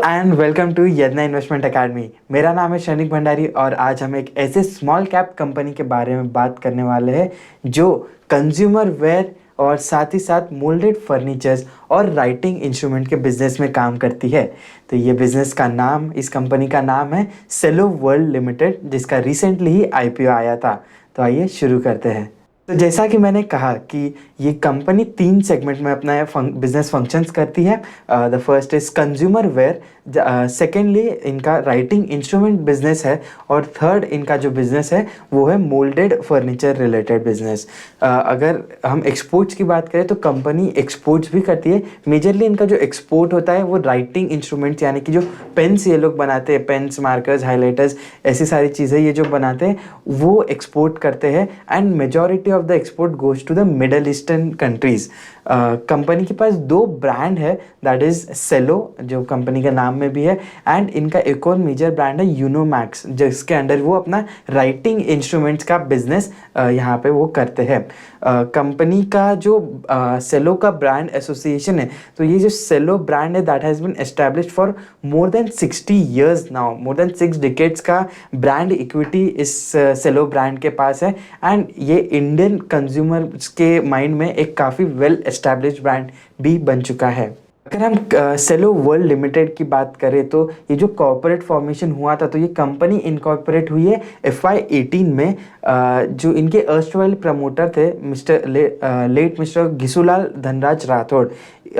And welcome to यदना investment academy. मेरा नाम है शनिक भंडारी और आज हम एक ऐसे स्मॉल कैप कंपनी के बारे में बात करने वाले हैं जो कंज्यूमर वेयर और साथ ही साथ मोल्डेड फर्नीचर्स और राइटिंग इंस्ट्रूमेंट के बिजनेस में काम करती है। तो ये बिजनेस का नाम, इस कंपनी का नाम है सेलो वर्ल्ड लिमिटेड, जिसका रिसेंटली ही आईपीओ आया था। तो आइए शुरू करते हैं। तो जैसा कि मैंने कहा कि ये कंपनी 3 सेगमेंट में अपना बिजनेस फंक्शंस करती है। The first is consumer ware, secondly इनका राइटिंग इंस्ट्रूमेंट बिजनेस है और थर्ड इनका जो बिजनेस है वो है मोल्डेड फर्नीचर रिलेटेड बिजनेस। अगर हम एक्सपोर्ट्स की बात करें तो कंपनी एक्सपोर्ट्स भी करती है। मेजरली इनका जो एक्सपोर्ट होता है वो राइटिंग इंस्ट्रूमेंट्स, यानी कि जो पेन्स ये लोग बनाते हैं, पेन्स, मार्कर्स, हाईलाइटर्स, ऐसी सारी चीज़ें ये जो बनाते हैं वो एक्सपोर्ट करते हैं। And majority of the export goes to the middle eastern countries. Company के पास 2 ब्रांड है, दैट इज सेलो, जो कंपनी के नाम में भी है, एंड इनका एक और मेजर ब्रांड है यूनोमैक्स, जिसके अंडर वो अपना राइटिंग इंस्ट्रूमेंट्स का बिजनेस यहाँ पे वो करते हैं। कंपनी का जो सेलो का ब्रांड एसोसिएशन है, तो ये जो सेलो ब्रांड है that has been established for more than 60 years now. More than 6 decades का ब्रांड इक्विटी इस सेलो ब्रांड के पास है। एंड ये इंडियन कंज्यूमर्स के माइंड में एक काफ़ी वेल एस्टैब्लिश्ड ब्रांड भी बन चुका है। अगर हम सेलो वर्ल्ड लिमिटेड की बात करें तो ये जो कॉर्पोरेट फॉर्मेशन हुआ था, तो ये कंपनी इनकॉर्पोरेट हुई है FY18 में। जो इनके अर्स्टवाइल प्रमोटर थे लेट मिस्टर घिसूलाल धनराज राठौड़,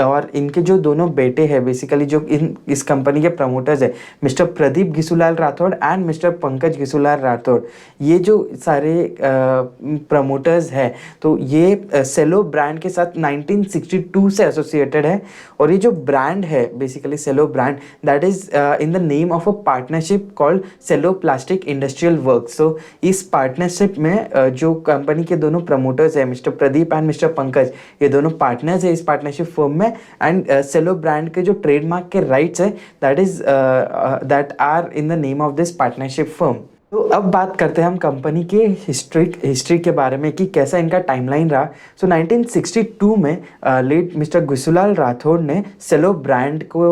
और इनके जो दोनों बेटे हैं बेसिकली जो इस कंपनी के प्रमोटर्स है, mister Pradeep Ghisulal Rathore and mister Pankaj Ghisulal Rathore, ये जो सारे प्रमोटर्स हैं तो ये सेलो ब्रांड के साथ 1962 से एसोसिएटेड है। और ये जो ब्रांड है basically Cello brand, that is in the name of a partnership called Cello plastic industrial works. तो इस पार्टनरशिप में जो कंपनी के दोनों प्रमोटर्स है, mister Pradeep and mister Pankaj, ये दोनों पार्टनर्स है इस पार्टनरशिप फर्म में। एंड सेलो ब्रांड के जो ट्रेडमार्क के राइट्स है that are in the name of this partnership firm. तो अब बात करते हैं हम कंपनी के हिस्ट्री के बारे में कि कैसा इनका टाइमलाइन रहा। सो 1962 में लेट मिस्टर घिसूलाल राठौड़ ने सेलो ब्रांड को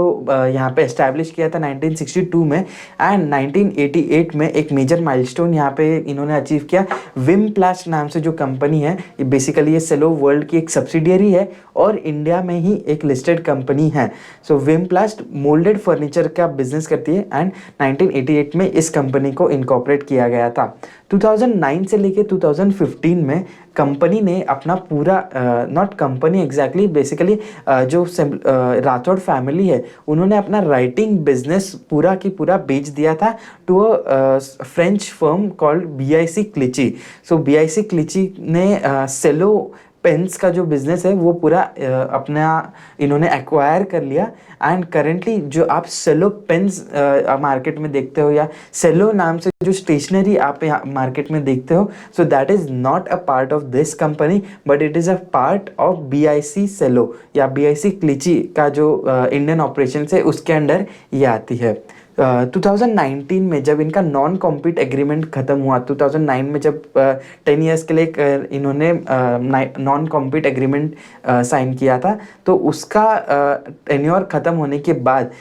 यहाँ पे एस्टैब्लिश किया था 1962 में। एंड 1988 में एक मेजर माइलस्टोन यहाँ पे इन्होंने अचीव किया। विमप्लास्ट नाम से जो कंपनी है, ये बेसिकली ये सेलो वर्ल्ड की एक सब्सिडियरी है और इंडिया में ही एक लिस्टेड कंपनी है। सो विमप्लास्ट मोल्डेड फर्नीचर का बिजनेस करती है एंड 1988 में इस कंपनी को इनकॉर्पोरेट किया गया था। 2009 से लेके 2015 में कंपनी ने अपना पूरा, नॉट कंपनी एग्जैक्टली, बेसिकली जो राठौड़ फैमिली है उन्होंने अपना राइटिंग बिजनेस पूरा की पूरा बेच दिया था to a French firm called BIC Clichy. So BIC Clichy ने सेलो पेन्स का जो बिज़नेस है वो पूरा अपना इन्होंने एक्वायर कर लिया। एंड करेंटली जो आप सेलो पेन्स मार्केट में देखते हो या सेलो नाम से जो स्टेशनरी आप यहाँ मार्केट में देखते हो, सो that is not a part of this company but it is a part of BIC सेलो या BIC क्लिची का जो इंडियन ऑपरेशन है उसके अंडर ये आती है। 2019 में जब इनका नॉन कॉम्पीट एग्रीमेंट ख़त्म हुआ, 2009 में जब 10 ईयर्स के लिए इन्होंने नॉन कॉम्पीट एग्रीमेंट साइन किया था, तो उसका टेन्योर ख़त्म होने के बाद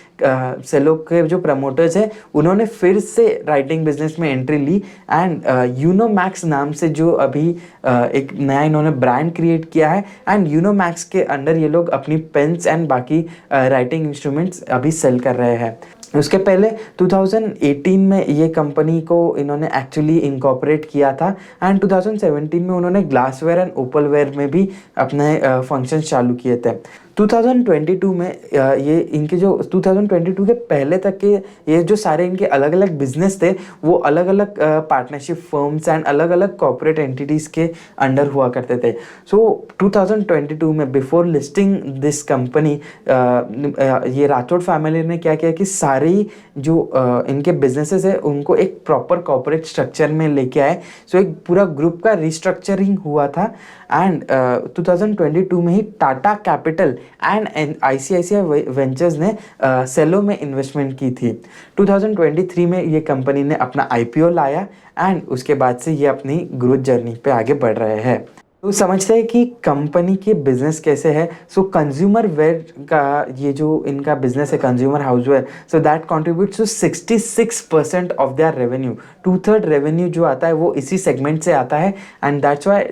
सेलो के जो प्रमोटर्स हैं उन्होंने फिर से राइटिंग बिजनेस में एंट्री ली। एंड यूनोमैक्स नाम से जो अभी एक नया इन्होंने ब्रांड क्रिएट किया है, एंड यूनोमैक्स के अंडर ये लोग अपनी पेन्स एंड बाकी राइटिंग इंस्ट्रूमेंट्स अभी सेल कर रहे हैं। उसके पहले 2018 में ये कंपनी को इन्होंने एक्चुअली इनकॉर्पोरेट किया था। एंड 2017 में उन्होंने ग्लासवेयर एंड ओपलवेयर में भी अपने फंक्शंस चालू किए थे। 2022 में ये इनके जो 2022 के पहले तक के ये जो सारे इनके अलग अलग बिजनेस थे वो अलग अलग पार्टनरशिप फर्म्स एंड अलग अलग कॉर्पोरेट एंटिटीज़ के अंडर हुआ करते थे। सो 2022 में बिफोर लिस्टिंग दिस कंपनी, ये राठौड़ फैमिली ने क्या किया कि सारी जो इनके बिजनेसेस है उनको एक प्रॉपर कॉर्पोरेट स्ट्रक्चर में लेके आए। सो एक पूरा ग्रुप का रिस्ट्रक्चरिंग हुआ था। एंड 2022 में ही Tata capital and ICICI ventures ने सेलो में इन्वेस्टमेंट की थी। 2023 में ये कंपनी ने अपना IPO लाया एंड उसके बाद से ये अपनी ग्रोथ जर्नी पे आगे बढ़ रहे हैं। तो समझते हैं कि कंपनी के बिजनेस कैसे है। सो कंज्यूमर वेयर का ये जो इनका बिजनेस है, consumer houseware, so that contributes to 66% of their revenue. 2/3 revenue जो आता है वो इसी सेगमेंट से आता है, and that's why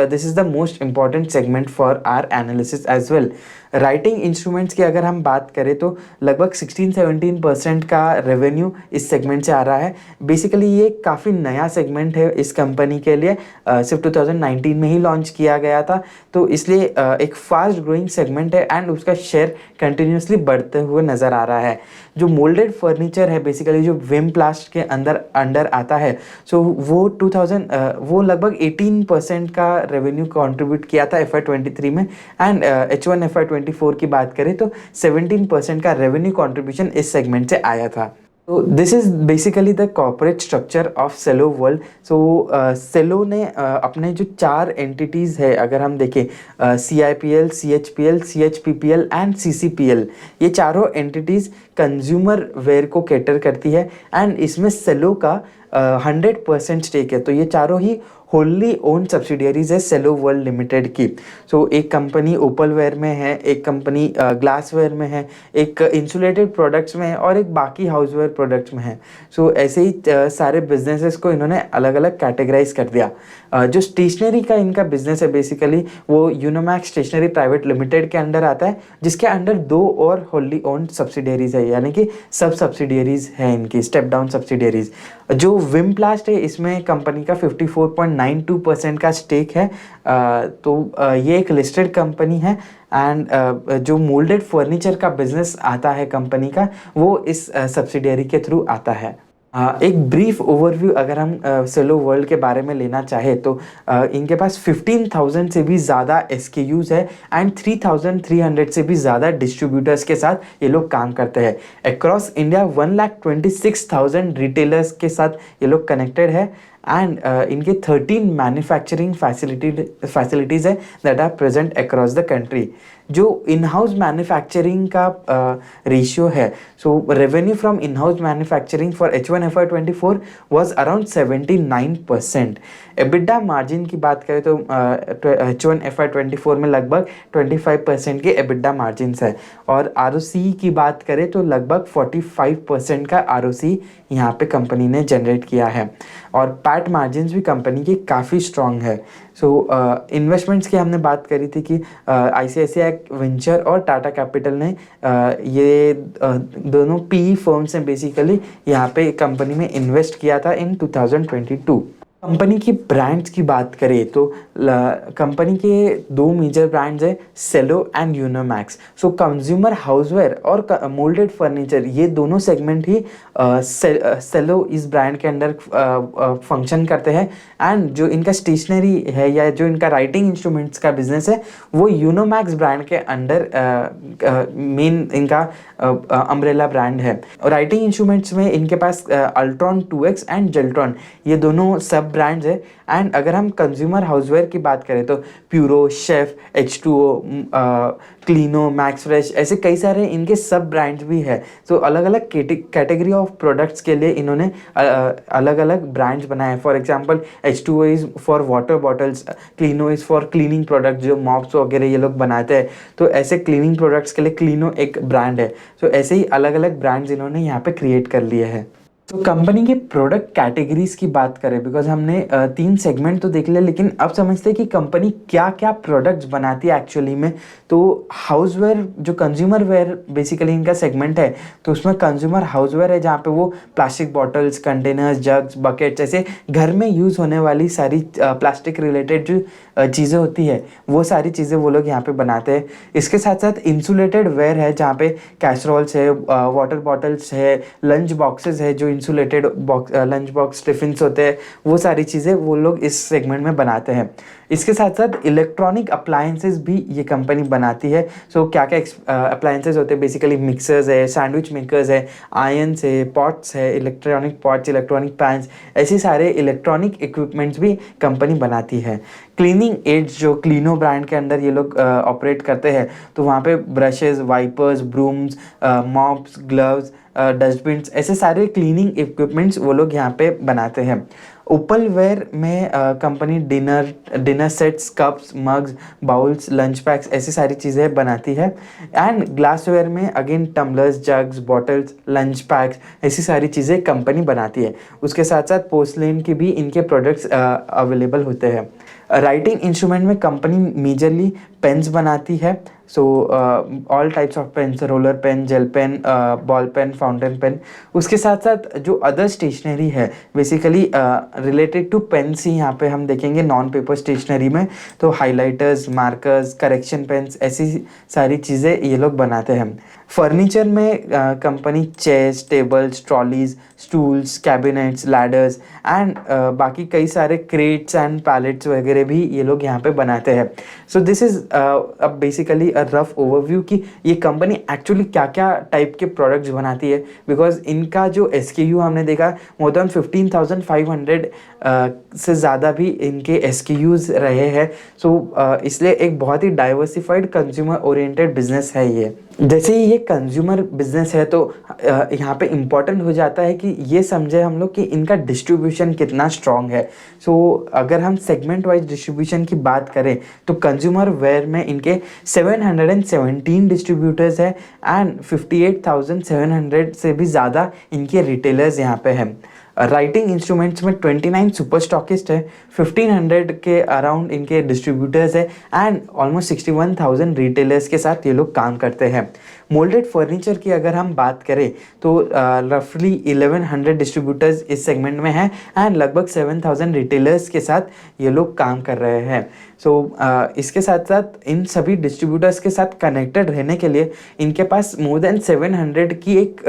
this is the most important segment for our analysis as well. Writing instruments की अगर हम बात करें तो लगभग 16-17% का रेवेन्यू इस सेगमेंट से आ रहा है। बेसिकली ये काफ़ी नया सेगमेंट है इस कंपनी के लिए, सिर्फ 2019 में ही लॉन्च किया गया था, तो इसलिए एक फास्ट ग्रोइंग सेगमेंट है एंड उसका शेयर कंटिन्यूसली बढ़ते हुए नज़र आ रहा है। जो मोल्डेड फर्नीचर है बेसिकली जो विमप्लास्ट के अंडर आता है, सो वो लगभग 18% का रेवेन्यू कंट्रीब्यूट किया था FY23 में, एंड H1 FY24 की बात करें तो 17% का रेवेन्यू कंट्रीब्यूशन इस सेगमेंट से आया था। तो this is basically the corporate structure of Cello world. So Cello ने अपने जो 4 एंटिटीज़ है अगर हम देखें, CIPL, CHPL, CHPPL and CCPL, ये चारों एंटिटीज़ कंज्यूमर वेयर को कैटर करती है, एंड इसमें सेलो का 100% स्टेक है। तो ये चारों ही होली ओन सब्सिडियरीज है सेलो वर्ल्ड लिमिटेड की। सो एक कंपनी ओपल वेयर में है, एक कंपनी ग्लास वेयर में है, एक इंसुलेटेड प्रोडक्ट्स में है और एक बाकी हाउसवेयर प्रोडक्ट्स में है। सो ऐसे ही सारे बिजनेसेस को इन्होंने अलग अलग कैटेगराइज कर दिया। जो स्टेशनरी का इनका बिजनेस है बेसिकली वो यूनोमैक्स स्टेशनरी प्राइवेट लिमिटेड के अंडर आता है, जिसके अंडर 2 और होली ओन सब्सिडियरीज है, यानी कि सब सब्सिडियरीज है इनकी, स्टेप डाउन सब्सिडियरीज। जो विमप्लास्ट है इसमें कंपनी का 54.92% का स्टेक है। ये एक लिस्टेड कंपनी है, एंड जो मोल्डेड फर्नीचर का बिजनेस आता है कंपनी का वो इस सब्सिडियरी के थ्रू आता है। एक ब्रीफ ओवरव्यू अगर हम सेलो वर्ल्ड के बारे में लेना चाहे तो इनके पास 15,000 से भी ज़्यादा SKUs है एंड 3,300 से भी ज़्यादा डिस्ट्रीब्यूटर्स के साथ ये लोग काम करते हैं। अक्रॉस इंडिया 1,26,000 रिटेलर्स के साथ ये लोग कनेक्टेड है, एंड इनके 13 मैन्युफैक्चरिंग फैसिलिटीज़ है that are present across the country. जो इन हाउस मैन्युफैक्चरिंग का रेशियो है, so revenue from in house manufacturing for H1 FY24 was around 79%। EBITDA margin की बात करें तो H1 FY24 में लगभग 25% के एबिडा मार्जिन है, और ROCE की बात करें तो लगभग 45% का ROCE यहाँ पे कंपनी ने जनरेट किया है, और पैट मार्जिन्स भी कंपनी की काफ़ी स्ट्रॉन्ग है। सो इन्वेस्टमेंट्स की हमने बात करी थी कि ICICI वेंचर और टाटा कैपिटल ने ये दोनों PE फर्म्स ने बेसिकली यहाँ पे कंपनी में इन्वेस्ट किया था इन 2022। कंपनी की ब्रांड्स की बात करें तो कंपनी के 2 मेजर ब्रांड्स है, सेलो and Unomax. So consumer houseware और मोल्डेड फर्नीचर ये दोनों सेगमेंट ही सेलो इस ब्रांड के अंडर फंक्शन करते हैं, एंड जो इनका स्टेशनरी है या जो इनका राइटिंग इंस्ट्रूमेंट्स का बिजनेस है वो यूनोमैक्स ब्रांड के अंडर मेन इनका अम्ब्रेला ब्रांड है। राइटिंग इंस्ट्रूमेंट्स में इनके पास अल्ट्रॉन 2X एंड जेल्ट्रॉन ये दोनों सब ब्रांड्स है, एंड अगर हम कंज्यूमर हाउसवेयर की बात करें तो Puro, chef, H2O, Kleeno, max fresh ऐसे कई सारे इनके सब ब्रांड्स भी है। तो अलग अलग कैटेगरी ऑफ प्रोडक्ट्स के लिए इन्होंने अलग अलग ब्रांड्स बनाए। For example H2O is for water bottles, Kleeno is for cleaning product, जो मॉप्स वगैरह ये लोग बनाते हैं, तो ऐसे क्लीनिंग प्रोडक्ट्स के लिए क्लीनो एक ब्रांड है। तो ऐसे ही अलग अलग ब्रांड्स इन्होंने यहाँ पे क्रिएट कर लिए हैं। तो कंपनी के प्रोडक्ट कैटेगरीज की बात करें, बिकॉज हमने 3 सेगमेंट तो देख लिया, लेकिन अब समझते हैं कि कंपनी क्या क्या प्रोडक्ट्स बनाती है एक्चुअली में। तो हाउसवेयर जो कंज्यूमर वेयर बेसिकली इनका सेगमेंट है, तो उसमें कंज्यूमर हाउसवेयर है जहाँ पे वो plastic bottles, containers, jugs, buckets ऐसे घर में यूज़ होने वाली सारी प्लास्टिक रिलेटेड जो चीज़ें होती है वो सारी चीज़ें वो लोग यहाँ पे बनाते हैं। इसके साथ साथ इंसुलेटेड वेयर है जहाँ पे कैसरोल्स है, वाटर बॉटल्स है, लंच बॉक्सेस है, जो इंसुलेटेड लंच बॉक्स टिफिन्स होते हैं, वो सारी चीज़ें वो लोग इस सेगमेंट में बनाते हैं। इसके साथ साथ इलेक्ट्रॉनिक अप्लायंसेस भी ये कंपनी बनाती है। सो क्या क्या अप्लायंसेस होते हैं, बेसिकली मिक्सर्स है, सैंडविच मेकर्स है, आयन्स है, पॉट्स है, इलेक्ट्रॉनिक पॉट्स, इलेक्ट्रॉनिक पैन्स, ऐसे सारे इलेक्ट्रॉनिक इक्विपमेंट्स भी कंपनी बनाती है। क्लीनिंग एड्स जो क्लीनो ब्रांड के अंदर ये लोग ऑपरेट करते हैं, तो वहाँ पे brushes, wipers, brooms, mops, gloves, dustbins ऐसे सारे क्लीनिंग इक्विपमेंट्स वो लोग यहाँ पे बनाते हैं। ओपलवेयर में company dinner sets, cups, mugs, bowls, lunch PACS ऐसी सारी चीज़ें बनाती है। एंड ग्लासवेयर में again tumblers, jugs, bottles, lunch PACS ऐसी सारी चीज़ें कंपनी बनाती है। उसके साथ साथ पोर्सलेन के भी इनके प्रोडक्ट्स अवेलेबल होते हैं। राइटिंग इंस्ट्रूमेंट में कंपनी मेजरली पेन्स बनाती है। So all types of pens, roller pen, gel pen, ball pen, fountain pen. उसके साथ साथ जो अदर स्टेशनरी है बेसिकली रिलेटेड टू पेन्स ही यहाँ पे हम देखेंगे नॉन पेपर स्टेशनरी में, तो हाइलाइटर्स, मार्कर्स, करेक्शन पेन्स ऐसी सारी चीज़ें ये लोग बनाते हैं। फर्नीचर में company chairs, tables, trolleys, stools, cabinets, ladders and बाकी कई सारे क्रेट्स एंड पैलेट्स वगैरह भी ये लोग यहाँ पे बनाते हैं। सो दिस इज़ अब बेसिकली अ रफ ओवरव्यू कि ये कंपनी एक्चुअली क्या क्या टाइप के प्रोडक्ट्स बनाती है, बिकॉज इनका जो SKU हमने देखा मोर देन 15,500 से ज़्यादा भी इनके SKUs रहे हैं। सो इसलिए एक बहुत ही डाइवर्सिफाइड कंज्यूमर ओरिएंटेड बिजनेस है ये। जैसे ही ये कंज्यूमर बिजनेस है तो यहाँ पे इम्पॉर्टेंट हो जाता है कि ये समझे हम लोग कि इनका डिस्ट्रीब्यूशन कितना स्ट्रॉन्ग है। सो अगर हम सेगमेंट वाइज डिस्ट्रीब्यूशन की बात करें तो कंज्यूमर वेयर में इनके 717 डिस्ट्रीब्यूटर्स है एंड 58,700 से भी ज़्यादा इनके रिटेलर्स यहाँ पे हैं। राइटिंग इंस्ट्रूमेंट्स में 29 सुपर स्टॉकिस्ट है, 1500 के अराउंड इनके डिस्ट्रीब्यूटर्स है एंड ऑलमोस्ट 61,000 रिटेलर्स के साथ ये लोग काम करते हैं। मोल्डेड फर्नीचर की अगर हम बात करें तो रफली 1100 डिस्ट्रीब्यूटर्स इस सेगमेंट में हैं एंड लगभग 7000 रिटेलर्स के साथ ये लोग काम कर रहे हैं। सो इसके साथ साथ इन सभी डिस्ट्रीब्यूटर्स के साथ कनेक्टेड रहने के लिए इनके पास मोर देन 700 की एक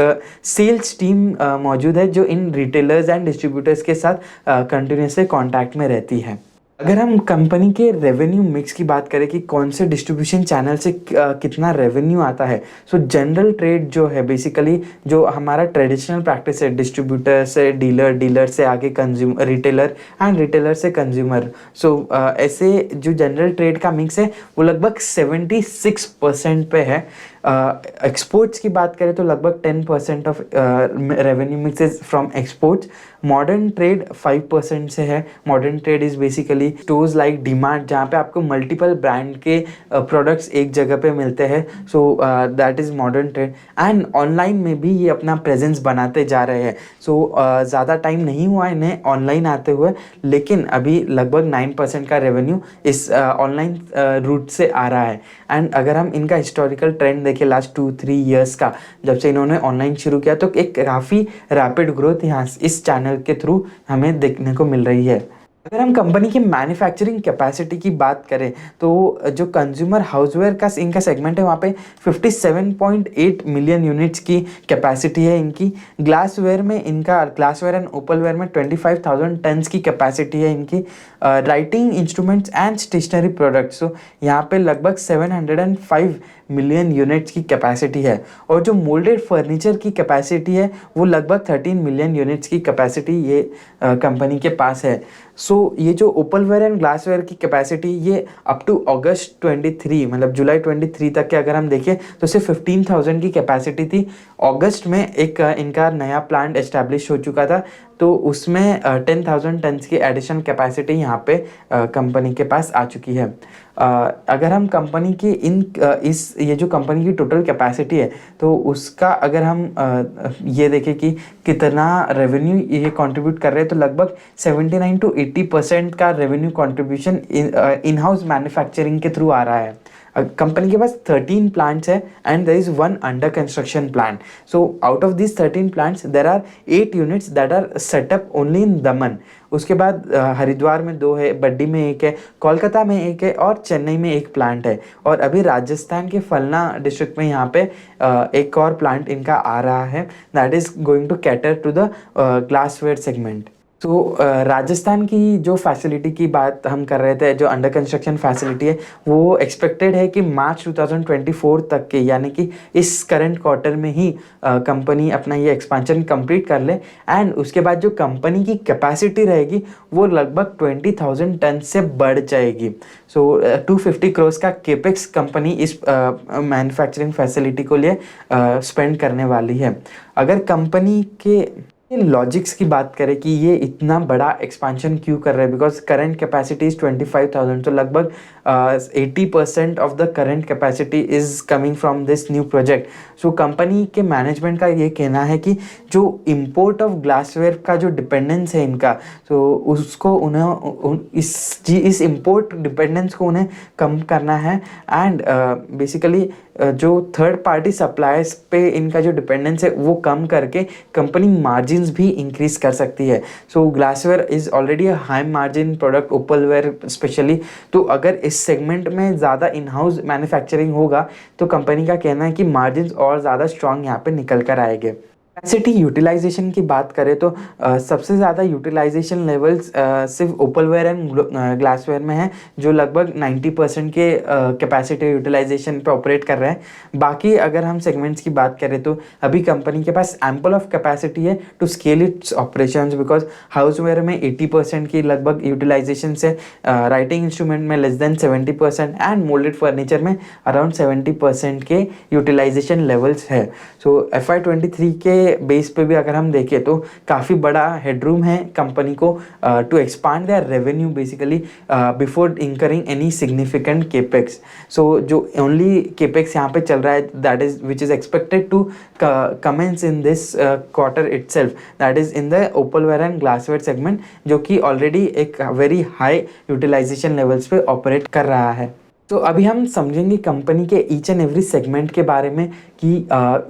सेल्स टीम मौजूद है जो इन रिटेलर्स एंड डिस्ट्रीब्यूटर्स के साथ कंटिन्यूसली कांटेक्ट में रहती है। अगर हम कंपनी के रेवेन्यू मिक्स की बात करें कि कौन से डिस्ट्रीब्यूशन चैनल से कितना रेवेन्यू आता है, सो जनरल ट्रेड जो है बेसिकली जो हमारा ट्रेडिशनल प्रैक्टिस है, डिस्ट्रीब्यूटर से डीलर, डीलर से आगे कंज्यूमर, रिटेलर एंड रिटेलर से कंज्यूमर। सो ऐसे जो जनरल ट्रेड का मिक्स है वो लगभग 76% पे है। एक्सपोर्ट्स की बात करें तो लगभग 10% of revenue mix is from exports. Modern trade 5% से है। Modern trade is basically stores like DMart जहाँ पे आपको मल्टीपल ब्रांड के प्रोडक्ट्स एक जगह पे मिलते हैं। सो that is modern trade and online में भी ये अपना प्रेजेंस बनाते जा रहे हैं। सो ज़्यादा टाइम नहीं हुआ इन्हें ऑनलाइन आते हुए, लेकिन अभी लगभग 9% का रेवेन्यू इस ऑनलाइन रूट से आ रहा है। एंड अगर हम इनका हिस्टोरिकल ट्रेंड देखें लास्ट 2-3 ईयर्स का, जब से इन्होंने ऑनलाइन शुरू किया तो एक काफ़ी रैपिड ग्रोथ यहाँ इस चैनल के थ्रू हमें देखने को मिल रही है। अगर हम कंपनी की मैन्युफैक्चरिंग कैपेसिटी की बात करें तो जो कंज्यूमर हाउसवेयर का इनका सेगमेंट है वहाँ पे 57.8 मिलियन यूनिट्स की कैपेसिटी है इनकी। ग्लासवेयर में इनका, ग्लासवेयर एंड ओपलवेयर में 25,000 टन्स की कैपेसिटी है इनकी। Writing instruments and stationery products, तो यहाँ पे लगभग 705 मिलियन यूनिट्स की कैपेसिटी है। और जो मोल्डेड फर्नीचर की कैपेसिटी है वो लगभग 13 मिलियन यूनिट्स की कैपेसिटी ये कंपनी के पास है। सो ये जो ओपलवेयर एंड ग्लासवेयर की कैपेसिटी ये अप टू अगस्त 23 मतलब जुलाई 23 तक के अगर हम देखें तो सिर्फ 15,000 की कैपेसिटी थी। अगस्त में एक इनका नया प्लांट एस्टैब्लिश हो चुका था, तो उसमें 10,000 टन्स की एडिशनल कैपेसिटी यहाँ पे कंपनी के पास आ चुकी है। अगर हम कंपनी की ये जो कंपनी की टोटल कैपेसिटी है तो उसका अगर हम ये देखें कि कितना रेवेन्यू ये कंट्रीब्यूट कर रहे हैं तो लगभग 79 to 80% का revenue contribution in house manufacturing के थ्रू आ रहा है। कंपनी के पास 13 प्लांट्स है and there is 1 under construction plant. So out of this 13 plants there are 8 units that are set up only in Daman. उसके बाद हरिद्वार में 2 है, बड्डी में 1 है, कोलकाता में 1 है और चेन्नई में 1 प्लांट है। और अभी राजस्थान के फलना डिस्ट्रिक्ट में यहाँ पे एक और प्लांट इनका आ रहा है that is going to cater to the glassware segment. तो राजस्थान की जो फैसिलिटी की बात हम कर रहे थे, जो अंडर कंस्ट्रक्शन फैसिलिटी है वो एक्सपेक्टेड है कि मार्च 2024 तक के, यानी कि इस करंट क्वार्टर में ही कंपनी अपना ये एक्सपेंशन कंप्लीट कर ले। एंड उसके बाद जो कंपनी की कैपेसिटी रहेगी वो लगभग 20,000 टन से बढ़ जाएगी। सो 250 करोड़ का केपेक्स कंपनी इस मैन्युफैक्चरिंग फैसिलिटी को लिए स्पेंड करने वाली है। अगर कंपनी के लॉजिक्स की बात करें कि ये इतना बड़ा एक्सपांशन क्यों कर रहे हैं, बिकॉज करंट कैपेसिटी इज़ 25,000, तो लगभग 80% of the current capacity is coming from this new project. So company के मैनेजमेंट का ये कहना है कि जो इम्पोर्ट ऑफ ग्लासवेयर का जो डिपेंडेंस है इनका, तो उसको इस इम्पोर्ट डिपेंडेंस को उन्हें कम करना है। एंड बेसिकली जो थर्ड पार्टी सप्लायर्स पे इनका जो डिपेंडेंस है वो कम करके कंपनी मार्जिन्स भी इंक्रीज कर सकती है। So glassware is already a high margin product, opalware specially. तो अगर इस सेगमेंट में ज़्यादा इन हाउस मैन्युफैक्चरिंग होगा तो कंपनी का कहना है कि मार्जिन्स और ज़्यादा स्ट्रॉन्ग यहाँ पे निकल कर आएंगे। कैपेसिटी यूटिलाइजेशन की बात करें तो सबसे ज़्यादा यूटिलाइजेशन लेवल्स सिर्फ ओपलवेयर एंड ग्लासवेयर में है, जो लगभग 90% के कैपेसिटी यूटिलाइजेशन पे ऑपरेट कर रहे हैं। बाकी अगर हम सेगमेंट्स की बात करें तो अभी कंपनी के पास एम्पल ऑफ कैपेसिटी है to scale its operations, because houseware में 80% की लगभग यूटिलाइजेशन से, राइटिंग इंस्ट्रूमेंट में less than 70% and moulded furniture में अराउंड 70% के यूटिलाइजेशन लेवल्स है। सो FY23 के बेस पे भी अगर हम देखें तो काफ़ी बड़ा हेडरूम है कंपनी को to expand their revenue basically before incurring any significant capex. So जो ओनली केपेक्स यहाँ पे चल रहा है that is which is expected to commence in this quarter itself, that is in the opalware and glassware segment, जो कि already एक very high utilization levels पे ऑपरेट कर रहा है। तो अभी हम समझेंगे कंपनी के ईच एंड एवरी सेगमेंट के बारे में कि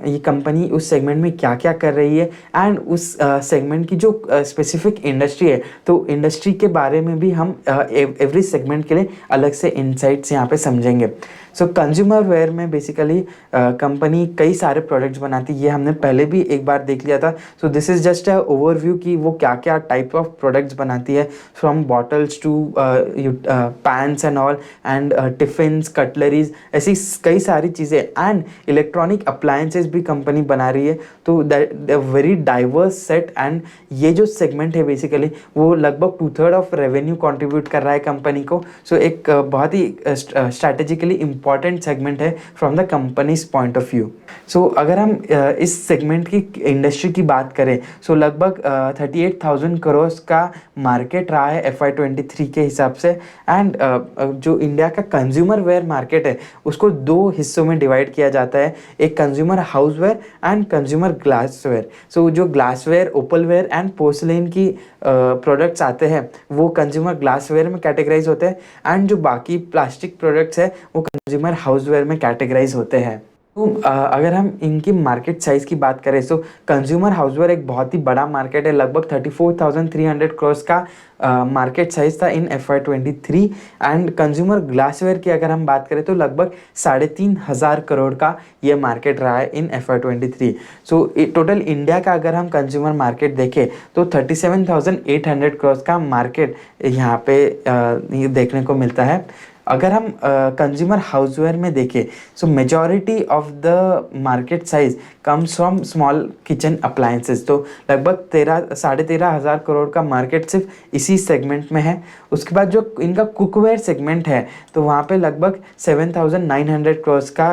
ये कंपनी उस सेगमेंट में क्या क्या कर रही है, एंड उस सेगमेंट की जो स्पेसिफिक इंडस्ट्री है तो इंडस्ट्री के बारे में भी हम एवरी सेगमेंट के लिए अलग से इनसाइट्स यहाँ पे समझेंगे। सो कंज्यूमर वेयर में बेसिकली कंपनी कई सारे प्रोडक्ट्स बनाती है, ये हमने पहले भी एक बार देख लिया था। So this is just a overview कि वो क्या क्या टाइप ऑफ प्रोडक्ट्स बनाती है, from bottles to pans and all, and tiffins, cutleries, ऐसी कई सारी चीज़ें, एंड इलेक्ट्रॉनिक अप्लायंसेस भी कंपनी बना रही है। तो that very diverse set, and ये जो सेगमेंट है बेसिकली वो लगभग 2/3 ऑफ रेवेन्यू कंट्रीब्यूट कर रहा है कंपनी को। सो एक बहुत ही स्ट्रैटेजिकली इंपॉर्टेंट सेगमेंट है from the company's point of view. So अगर हम इस सेगमेंट की इंडस्ट्री की बात करें, सो लगभग 38,000 करोड़ का मार्केट रहा है FY23 के हिसाब से। एंड जो इंडिया का कंज्यूमर वेयर मार्केट है उसको दो हिस्सों में डिवाइड किया जाता है, एक consumer houseware and consumer glassware. So जो ग्लासवेयर, ओपलवेयर एंड पोर्सलेन की प्रोडक्ट्स आते हैं वो कंज्यूमर ग्लासवेयर में कैटेगराइज होते हैं, एंड जो बाकी प्लास्टिक प्रोडक्ट्स है वो कंज्यूमर हाउसवेयर में कैटेगराइज होते हैं। तो अगर हम इनकी मार्केट साइज़ की बात करें तो कंज्यूमर हाउसवेयर एक बहुत ही बड़ा मार्केट है, लगभग 34,300 करोड़ का मार्केट साइज था इन FY23। एंड कंज्यूमर ग्लासवेयर की अगर हम बात करें तो लगभग 3,500 करोड़ का ये मार्केट रहा है इन FY23। सो टोटल इंडिया का अगर हम कंज्यूमर मार्केट देखें तो 37,800 करोड़ का मार्केट यहाँ पे ये देखने को मिलता है। अगर हम कंज्यूमर हाउसवेयर में देखें सो majority of the market size comes from small kitchen appliances, तो लगभग 13,500 करोड़ का मार्केट सिर्फ इसी सेगमेंट में है। उसके बाद जो इनका कुकवेयर सेगमेंट है तो वहाँ पे लगभग 7,900 करोड़ का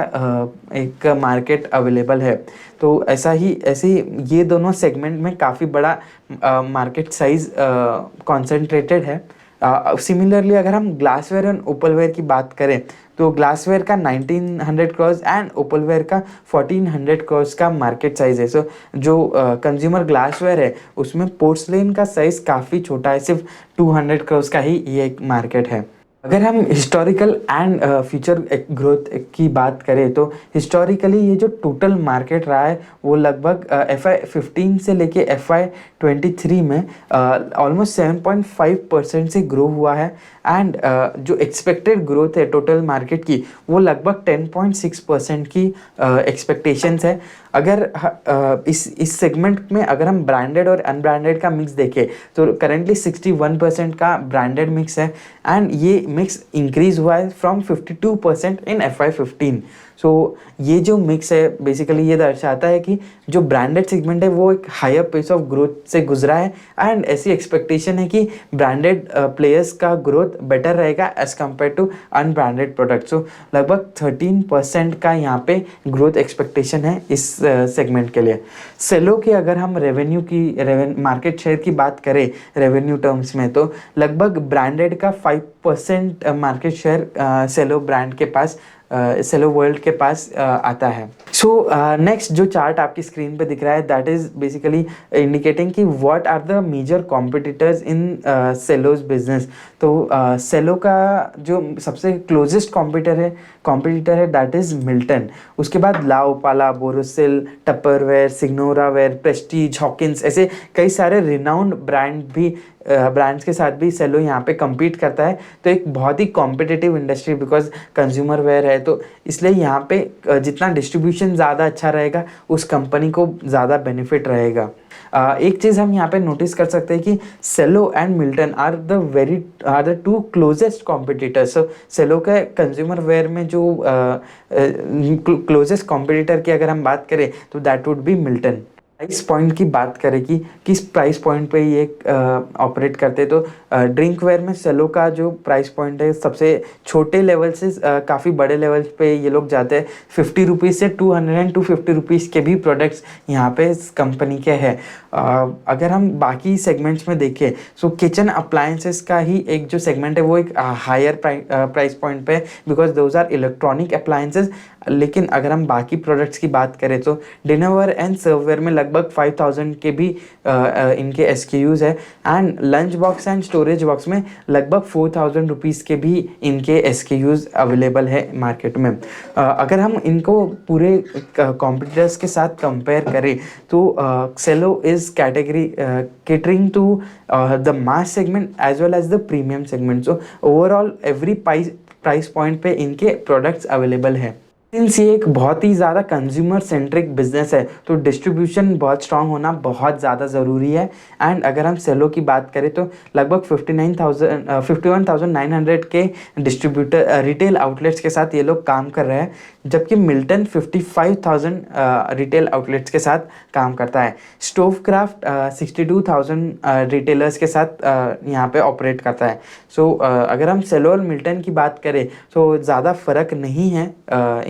एक मार्केट अवेलेबल है। तो ऐसे ये दोनों सेगमेंट में काफ़ी बड़ा मार्केट साइज कॉन्सेंट्रेटेड है। सिमिलरली अगर हम ग्लासवेयर एंड ओपलवेयर की बात करें तो ग्लासवेयर का 1,900 करोड़ एंड ओपलवेयर का 1,400 करोड़ का मार्केट साइज है। सो जो कंज्यूमर ग्लासवेयर है उसमें पोर्सलेन का साइज काफ़ी छोटा है, सिर्फ 200 करोड़ का ही ये एक मार्केट है। अगर हम हिस्टोरिकल एंड फ्यूचर ग्रोथ की बात करें तो हिस्टोरिकली ये जो टोटल मार्केट रहा है वो लगभग FY15 से लेके FY23 में ऑलमोस्ट 7.5% से ग्रो हुआ है। एंड जो एक्सपेक्टेड ग्रोथ है टोटल मार्केट की वो लगभग 10.6% की एक्सपेक्टेशंस है। अगर इस सेगमेंट में अगर हम ब्रांडेड और अनब्रांडेड का मिक्स देखें तो करेंटली 61% का ब्रांडेड मिक्स है, एंड ये मिक्स इंक्रीज हुआ है फ्रॉम 52% इन FY15। सो ये जो मिक्स है बेसिकली ये दर्शाता है कि जो ब्रांडेड सेगमेंट है वो एक हायर पेस ऑफ ग्रोथ से गुजरा है एंड ऐसी एक्सपेक्टेशन है कि ब्रांडेड प्लेयर्स का ग्रोथ बेटर रहेगा as compared to unbranded product. So लगभग 13% का यहाँ पे ग्रोथ एक्सपेक्टेशन है इस सेगमेंट के लिए। सेलो के अगर हम रेवेन्यू की मार्केट शेयर की बात करें रेवेन्यू टर्म्स में, तो लगभग ब्रांडेड का 5% मार्केट शेयर सेलो ब्रांड के पास सेलो वर्ल्ड के पास आता है। सो नेक्स्ट जो चार्ट आपकी स्क्रीन पे दिख रहा है दैट इज बेसिकली इंडिकेटिंग कि what are the major competitors in Cello's business. तो सेलो का जो सबसे क्लोजेस्ट कॉम्पिटिटर है दैट इज मिल्टन। उसके बाद LaOpala, Borosil, Tupperware, Signoraware, Prestige, Hawkins, ऐसे कई सारे रिनाउंड ब्रांड्स के साथ भी सेलो यहाँ पे compete करता है। तो एक बहुत ही competitive industry because consumer ware है, तो इसलिए यहाँ पे जितना डिस्ट्रीब्यूशन ज़्यादा अच्छा रहेगा उस कंपनी को ज़्यादा बेनिफिट रहेगा। एक चीज़ हम यहाँ पे नोटिस कर सकते हैं कि Cello and Milton are the two closest competitors. So Cello के कंज्यूमर वेयर में जो क्लोजेस्ट कॉम्पिटिटर की अगर हम बात करें तो that would be Milton. Price point की बात करें कि किस प्राइस पॉइंट पे ये ऑपरेट करते, तो ड्रिंक वेयर में सेलो का जो प्राइस पॉइंट है सबसे छोटे लेवल से काफ़ी बड़े लेवल पे ये लोग जाते हैं। 50 रुपीज़ से 250 रुपीज़ के भी प्रोडक्ट्स यहाँ पे इस कंपनी के हैं। अगर हम बाकी सेगमेंट्स में देखें सो किचन अप्लायंसेस का ही एक जो सेगमेंट है वो एक हायर प्राइस पॉइंट पे because those are electronic appliances. लेकिन अगर हम बाकी प्रोडक्ट्स की बात करें तो डिनरवेयर एंड सर्ववेयर में लगभग 5000 के भी इनके SKUs है and lunch box and storage box में लगभग 4000 रुपीज़ के भी इनके SKUs अवेलेबल है मार्केट में। अगर हम इनको पूरे कॉम्पिटिटर्स के साथ कंपेयर करें तो Cello is category catering to the mass segment as well as the premium segment. So overall every price point पे इनके प्रोडक्ट्स अवेलेबल है। सिंस ये एक बहुत ही ज़्यादा कंज्यूमर सेंट्रिक बिजनेस है तो डिस्ट्रीब्यूशन बहुत स्ट्रांग होना बहुत ज़्यादा ज़रूरी है। एंड अगर हम सेलो की बात करें तो लगभग 51,900 के डिस्ट्रीब्यूटर रिटेल आउटलेट्स के साथ ये लोग काम कर रहे हैं, जबकि मिल्टन 55,000 रिटेल आउटलेट्स के साथ काम करता है। स्टोवक्राफ्ट 62,000 रिटेलर्स के साथ यहाँ पे ऑपरेट करता है। सो अगर हम सेलो और मिल्टन की बात करें तो ज़्यादा फ़र्क नहीं है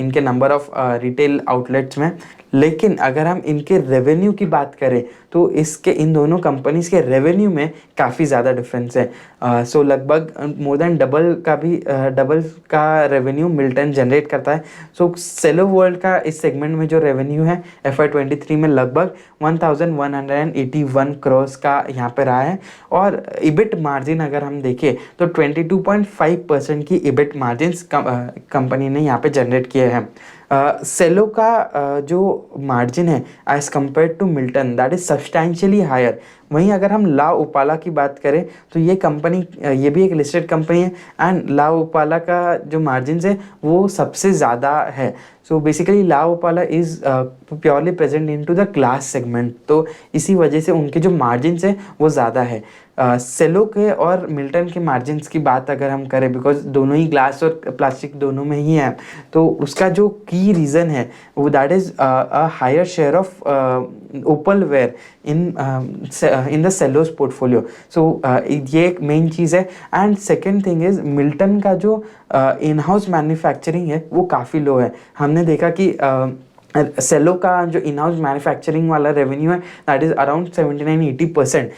इनके नंबर ऑफ रिटेल आउटलेट्स में। लेकिन अगर हम इनके रेवेन्यू की बात करें तो इन दोनों कंपनीज के रेवेन्यू में काफ़ी ज़्यादा डिफरेंस है। सो लगभग मोर देन डबल का रेवेन्यू मिल्टन जनरेट करता है। सो सेलो वर्ल्ड का इस सेगमेंट में जो रेवेन्यू है FY23 में लगभग 1181 करोड़ का यहाँ पे रहा है और इबिट मार्जिन अगर हम देखें तो 22.5% की इबिट मार्जिन कंपनी ने यहाँ पे जनरेट किए हैं। सेलो का जो मार्जिन है as compared to Milton that is substantially higher. वहीं अगर हम लाओपाला की बात करें तो ये भी एक लिस्टेड कंपनी है एंड लाओपाला का जो मार्जिन है वो सबसे ज़्यादा है। So basically Laopala is purely present into the glass segment, तो इसी वजह से उनके जो मार्जिन है वो ज़्यादा है। सेलो के और मिल्टन के मार्जिन्स की बात अगर हम करें बिकॉज दोनों ही ग्लास और प्लास्टिक दोनों में ही है, तो उसका जो की रीज़न है वो that is a higher share of opal ware in the Cello's portfolio. So ये एक मेन चीज़ है। And second thing is Milton का जो इन हाउस मैन्युफैक्चरिंग है वो काफ़ी लो है। हमने देखा कि सेलो का जो इन हाउस मैन्युफैक्चरिंग वाला रेवेन्यू है दैट इज़ अराउंड 79-80%।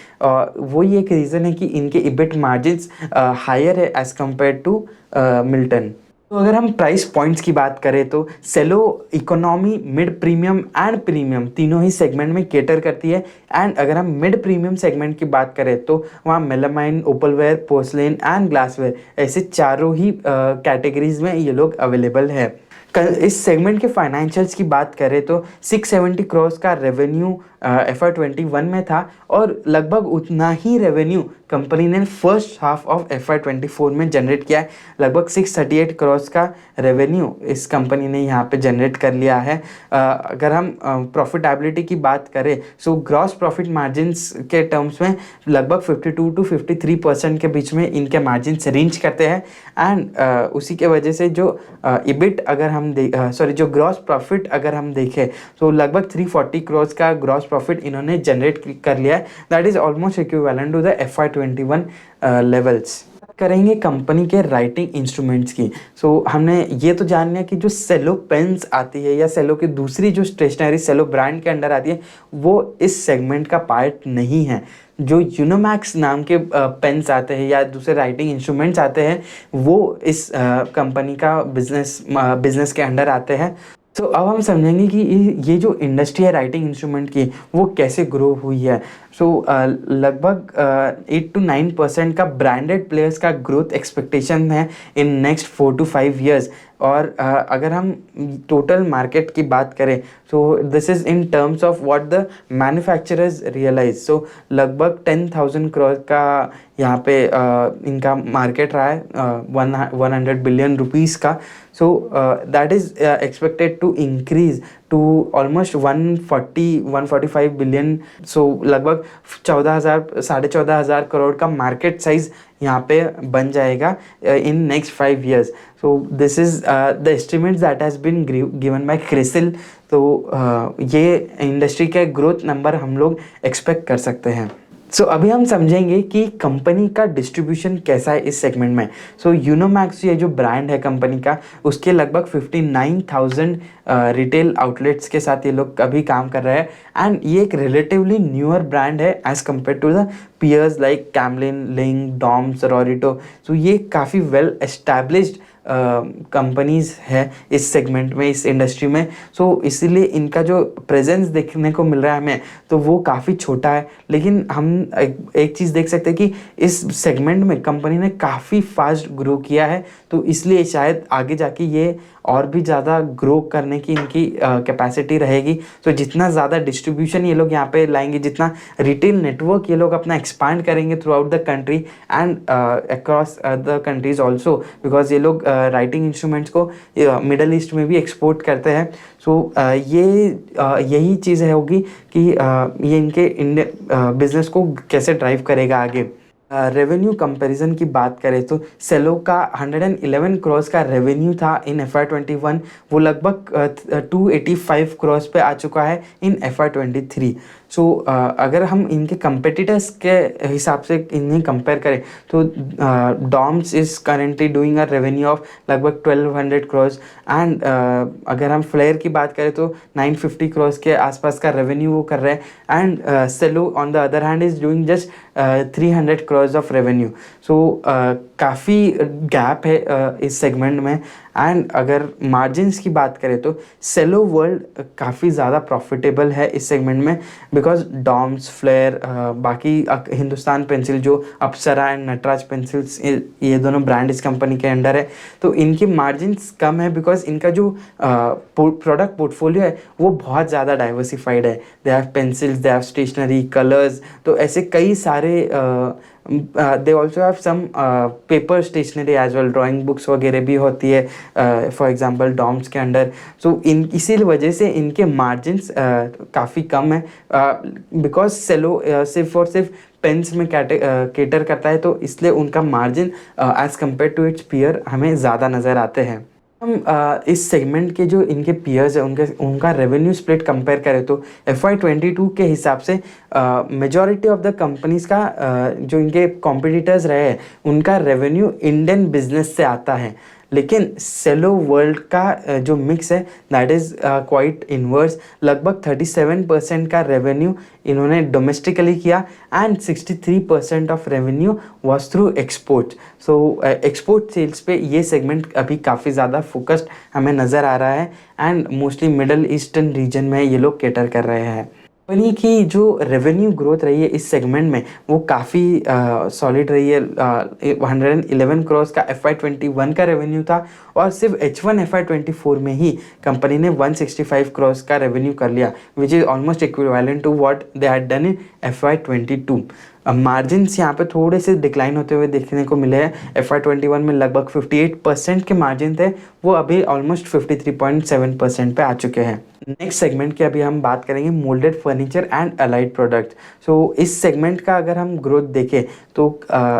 वही एक रीज़न है कि इनके इबिट मार्जिन्स हायर है एज़ कम्पेयर टू मिल्टन। तो अगर हम प्राइस पॉइंट्स की बात करें तो Cello economy, mid premium and premium तीनों ही सेगमेंट में केटर करती है। एंड अगर हम मिड प्रीमियम सेगमेंट की बात करें तो वहाँ melamine, Opalware, porcelain and glassware ऐसे चारों ही कैटेगरीज में ये लोग अवेलेबल है। इस सेगमेंट के फाइनेंशियल्स की बात करें तो 670 करोड़ का रेवेन्यू FY21 में था और लगभग उतना ही रेवेन्यू कंपनी ने फर्स्ट हाफ ऑफ FY24 में जनरेट किया है। लगभग 638 करोड़ का रेवेन्यू इस कंपनी ने यहाँ पे जनरेट कर लिया है। अगर हम प्रॉफिटेबिलिटी की बात करें सो ग्रॉस प्रॉफिट मार्जिन्स के टर्म्स में लगभग 52 to 53% के बीच में इनके मार्जिन्स रेंज करते हैं। एंड उसी के वजह से जो इबिट अगर हम जो ग्रॉस प्रॉफिट अगर हम देखें तो लगभग 340 करोड़ का ग्रॉस प्रॉफिट इन्होंने जनरेट कर लिया है। That is almost equivalent to the FY21 levels. करेंगे कंपनी के राइटिंग इंस्ट्रूमेंट्स की। हमने ये तो जान लिया कि जो सेलो पेन्स आती है या सेलो की दूसरी जो स्टेशनरी सेलो ब्रांड के अंडर आती है वो इस सेगमेंट का पार्ट नहीं है। जो यूनोमैक्स नाम के पेन्स आते हैं या दूसरे राइटिंग इंस्ट्रूमेंट्स आते हैं वो इस कंपनी का बिजनेस के अंडर आते हैं। तो अब हम समझेंगे कि ये जो इंडस्ट्री है राइटिंग इंस्ट्रूमेंट की वो कैसे ग्रो हुई है। लगभग 8 to 9% का ब्रांडेड प्लेयर्स का ग्रोथ एक्सपेक्टेशन है इन नेक्स्ट 4 to 5 ईयर्स। और अगर हम टोटल मार्केट की बात करें तो this is in terms of what the manufacturers realise. लगभग 10,000 करोड़ का यहाँ पे इनका मार्केट रहा है 100 बिलियन रुपीज़ का। That is expected to increase to almost 145 billion. लगभग 14,000 करोड़ का मार्केट साइज यहाँ पे बन जाएगा in next 5 years. This is the estimates that has been given by CRISIL. ये इंडस्ट्री के ग्रोथ नंबर हम लोग एक्सपेक्ट कर सकते हैं। अभी हम समझेंगे कि कंपनी का डिस्ट्रीब्यूशन कैसा है इस सेगमेंट में। यूनोमैक्स ये जो ब्रांड है कंपनी का उसके लगभग 59,000 रिटेल आउटलेट्स के साथ ये लोग अभी काम कर रहे हैं। एंड ये एक रिलेटिवली न्यूअर ब्रांड है as compared to the peers like Camlin, Linc, DOMS, Rorito. ये काफ़ी वेल एस्टैब्लिश्ड कंपनीज़ है इस सेगमेंट में, इस इंडस्ट्री में। इसीलिए इनका जो प्रेजेंस देखने को मिल रहा है हमें तो वो काफ़ी छोटा है। लेकिन हम एक चीज़ देख सकते हैं कि इस सेगमेंट में कंपनी ने काफ़ी फास्ट ग्रो किया है। तो इसलिए शायद आगे जाके ये और भी ज़्यादा ग्रो करने की इनकी कैपेसिटी रहेगी। जितना ज़्यादा डिस्ट्रीब्यूशन ये लोग यहाँ पे लाएंगे, जितना रिटेल नेटवर्क ये लोग अपना एक्सपांड करेंगे through out the country and across the countries also, because ये लोग राइटिंग इंस्ट्रूमेंट्स को मिडल ईस्ट में भी एक्सपोर्ट करते हैं। यही चीज़ है होगी कि ये इनके इंडियन बिजनेस को कैसे ड्राइव करेगा आगे। रेवेन्यू कंपैरिजन की बात करें तो सेलो का 111 करोड़ का रेवेन्यू था इन FY21, वो लगभग 285 करोड़ पे आ चुका है इन FY23। अगर हम इनके कंपेटिटर्स के हिसाब से इन्हें कंपेयर करें तो DOMS is currently doing a revenue of लगभग 1200 करोड़। एंड अगर हम फ्लेयर की बात करें तो 950 करोड़ के आसपास का रेवेन्यू वो कर रहे हैं। And Cello on the other hand is doing just 300 crore of revenue. काफ़ी गैप है इस सेगमेंट में। एंड अगर मार्जिन्स की बात करें तो सेलो वर्ल्ड काफ़ी ज़्यादा प्रॉफिटेबल है इस सेगमेंट में, बिकॉज डॉम्स, फ्लेयर, बाकी हिंदुस्तान पेंसिल जो अप्सरा एंड नटराज पेंसिल्स ये दोनों ब्रांड इस कंपनी के अंडर है। तो इनकी मार्जिन्स कम है बिकॉज इनका जो प्रोडक्ट पोर्टफोलियो है वो बहुत ज़्यादा डाइवर्सिफाइड है। They have pencils, they have stationery, colours, तो ऐसे कई सारे they also have some paper stationery as well, drawing books वगैरह भी होती है फॉर एग्जांपल डॉम्स के अंडर। इसी वजह से इनके मार्जिन्स काफ़ी कम है बिकॉज सेलो सिर्फ और सिर्फ पेन्स में केटर करता है, तो इसलिए उनका margin as compared to its peer हमें ज़्यादा नज़र आते हैं। हम इस सेगमेंट के जो इनके पीयर्स है उनका रेवेन्यू स्प्लिट कंपेयर करें तो FY22 के हिसाब से मेजॉरिटी ऑफ द कंपनीज का जो इनके कॉम्पिटिटर्स रहे हैं उनका रेवेन्यू इंडियन बिजनेस से आता है। लेकिन सेलो वर्ल्ड का जो मिक्स है दैट इज़ क्वाइट इनवर्स। लगभग 37% का रेवेन्यू इन्होंने डोमेस्टिकली किया and 63% of revenue was through export. Export sales पे ये सेगमेंट अभी काफ़ी ज़्यादा फोकस्ड हमें नज़र आ रहा है and mostly middle eastern region में ये लोग केटर कर रहे हैं। कंपनी की जो रेवेन्यू ग्रोथ रही है इस सेगमेंट में वो काफ़ी सॉलिड रही है। 111 करोड़ का FY21 का रेवेन्यू था और सिर्फ H1 FY24 में ही कंपनी ने 165 करोड़ का रेवेन्यू कर लिया, which is almost equivalent to what they had done in FY22। Margins यहाँ पे थोड़े से डिक्लाइन होते हुए देखने को मिले हैं। FY21 में लगभग 58% के मार्जिन थे, वो अभी ऑलमोस्ट 53.7% पे आ चुके हैं। नेक्स्ट सेगमेंट की अभी हम बात करेंगे moulded furniture and allied product. So इस सेगमेंट का अगर हम ग्रोथ देखें तो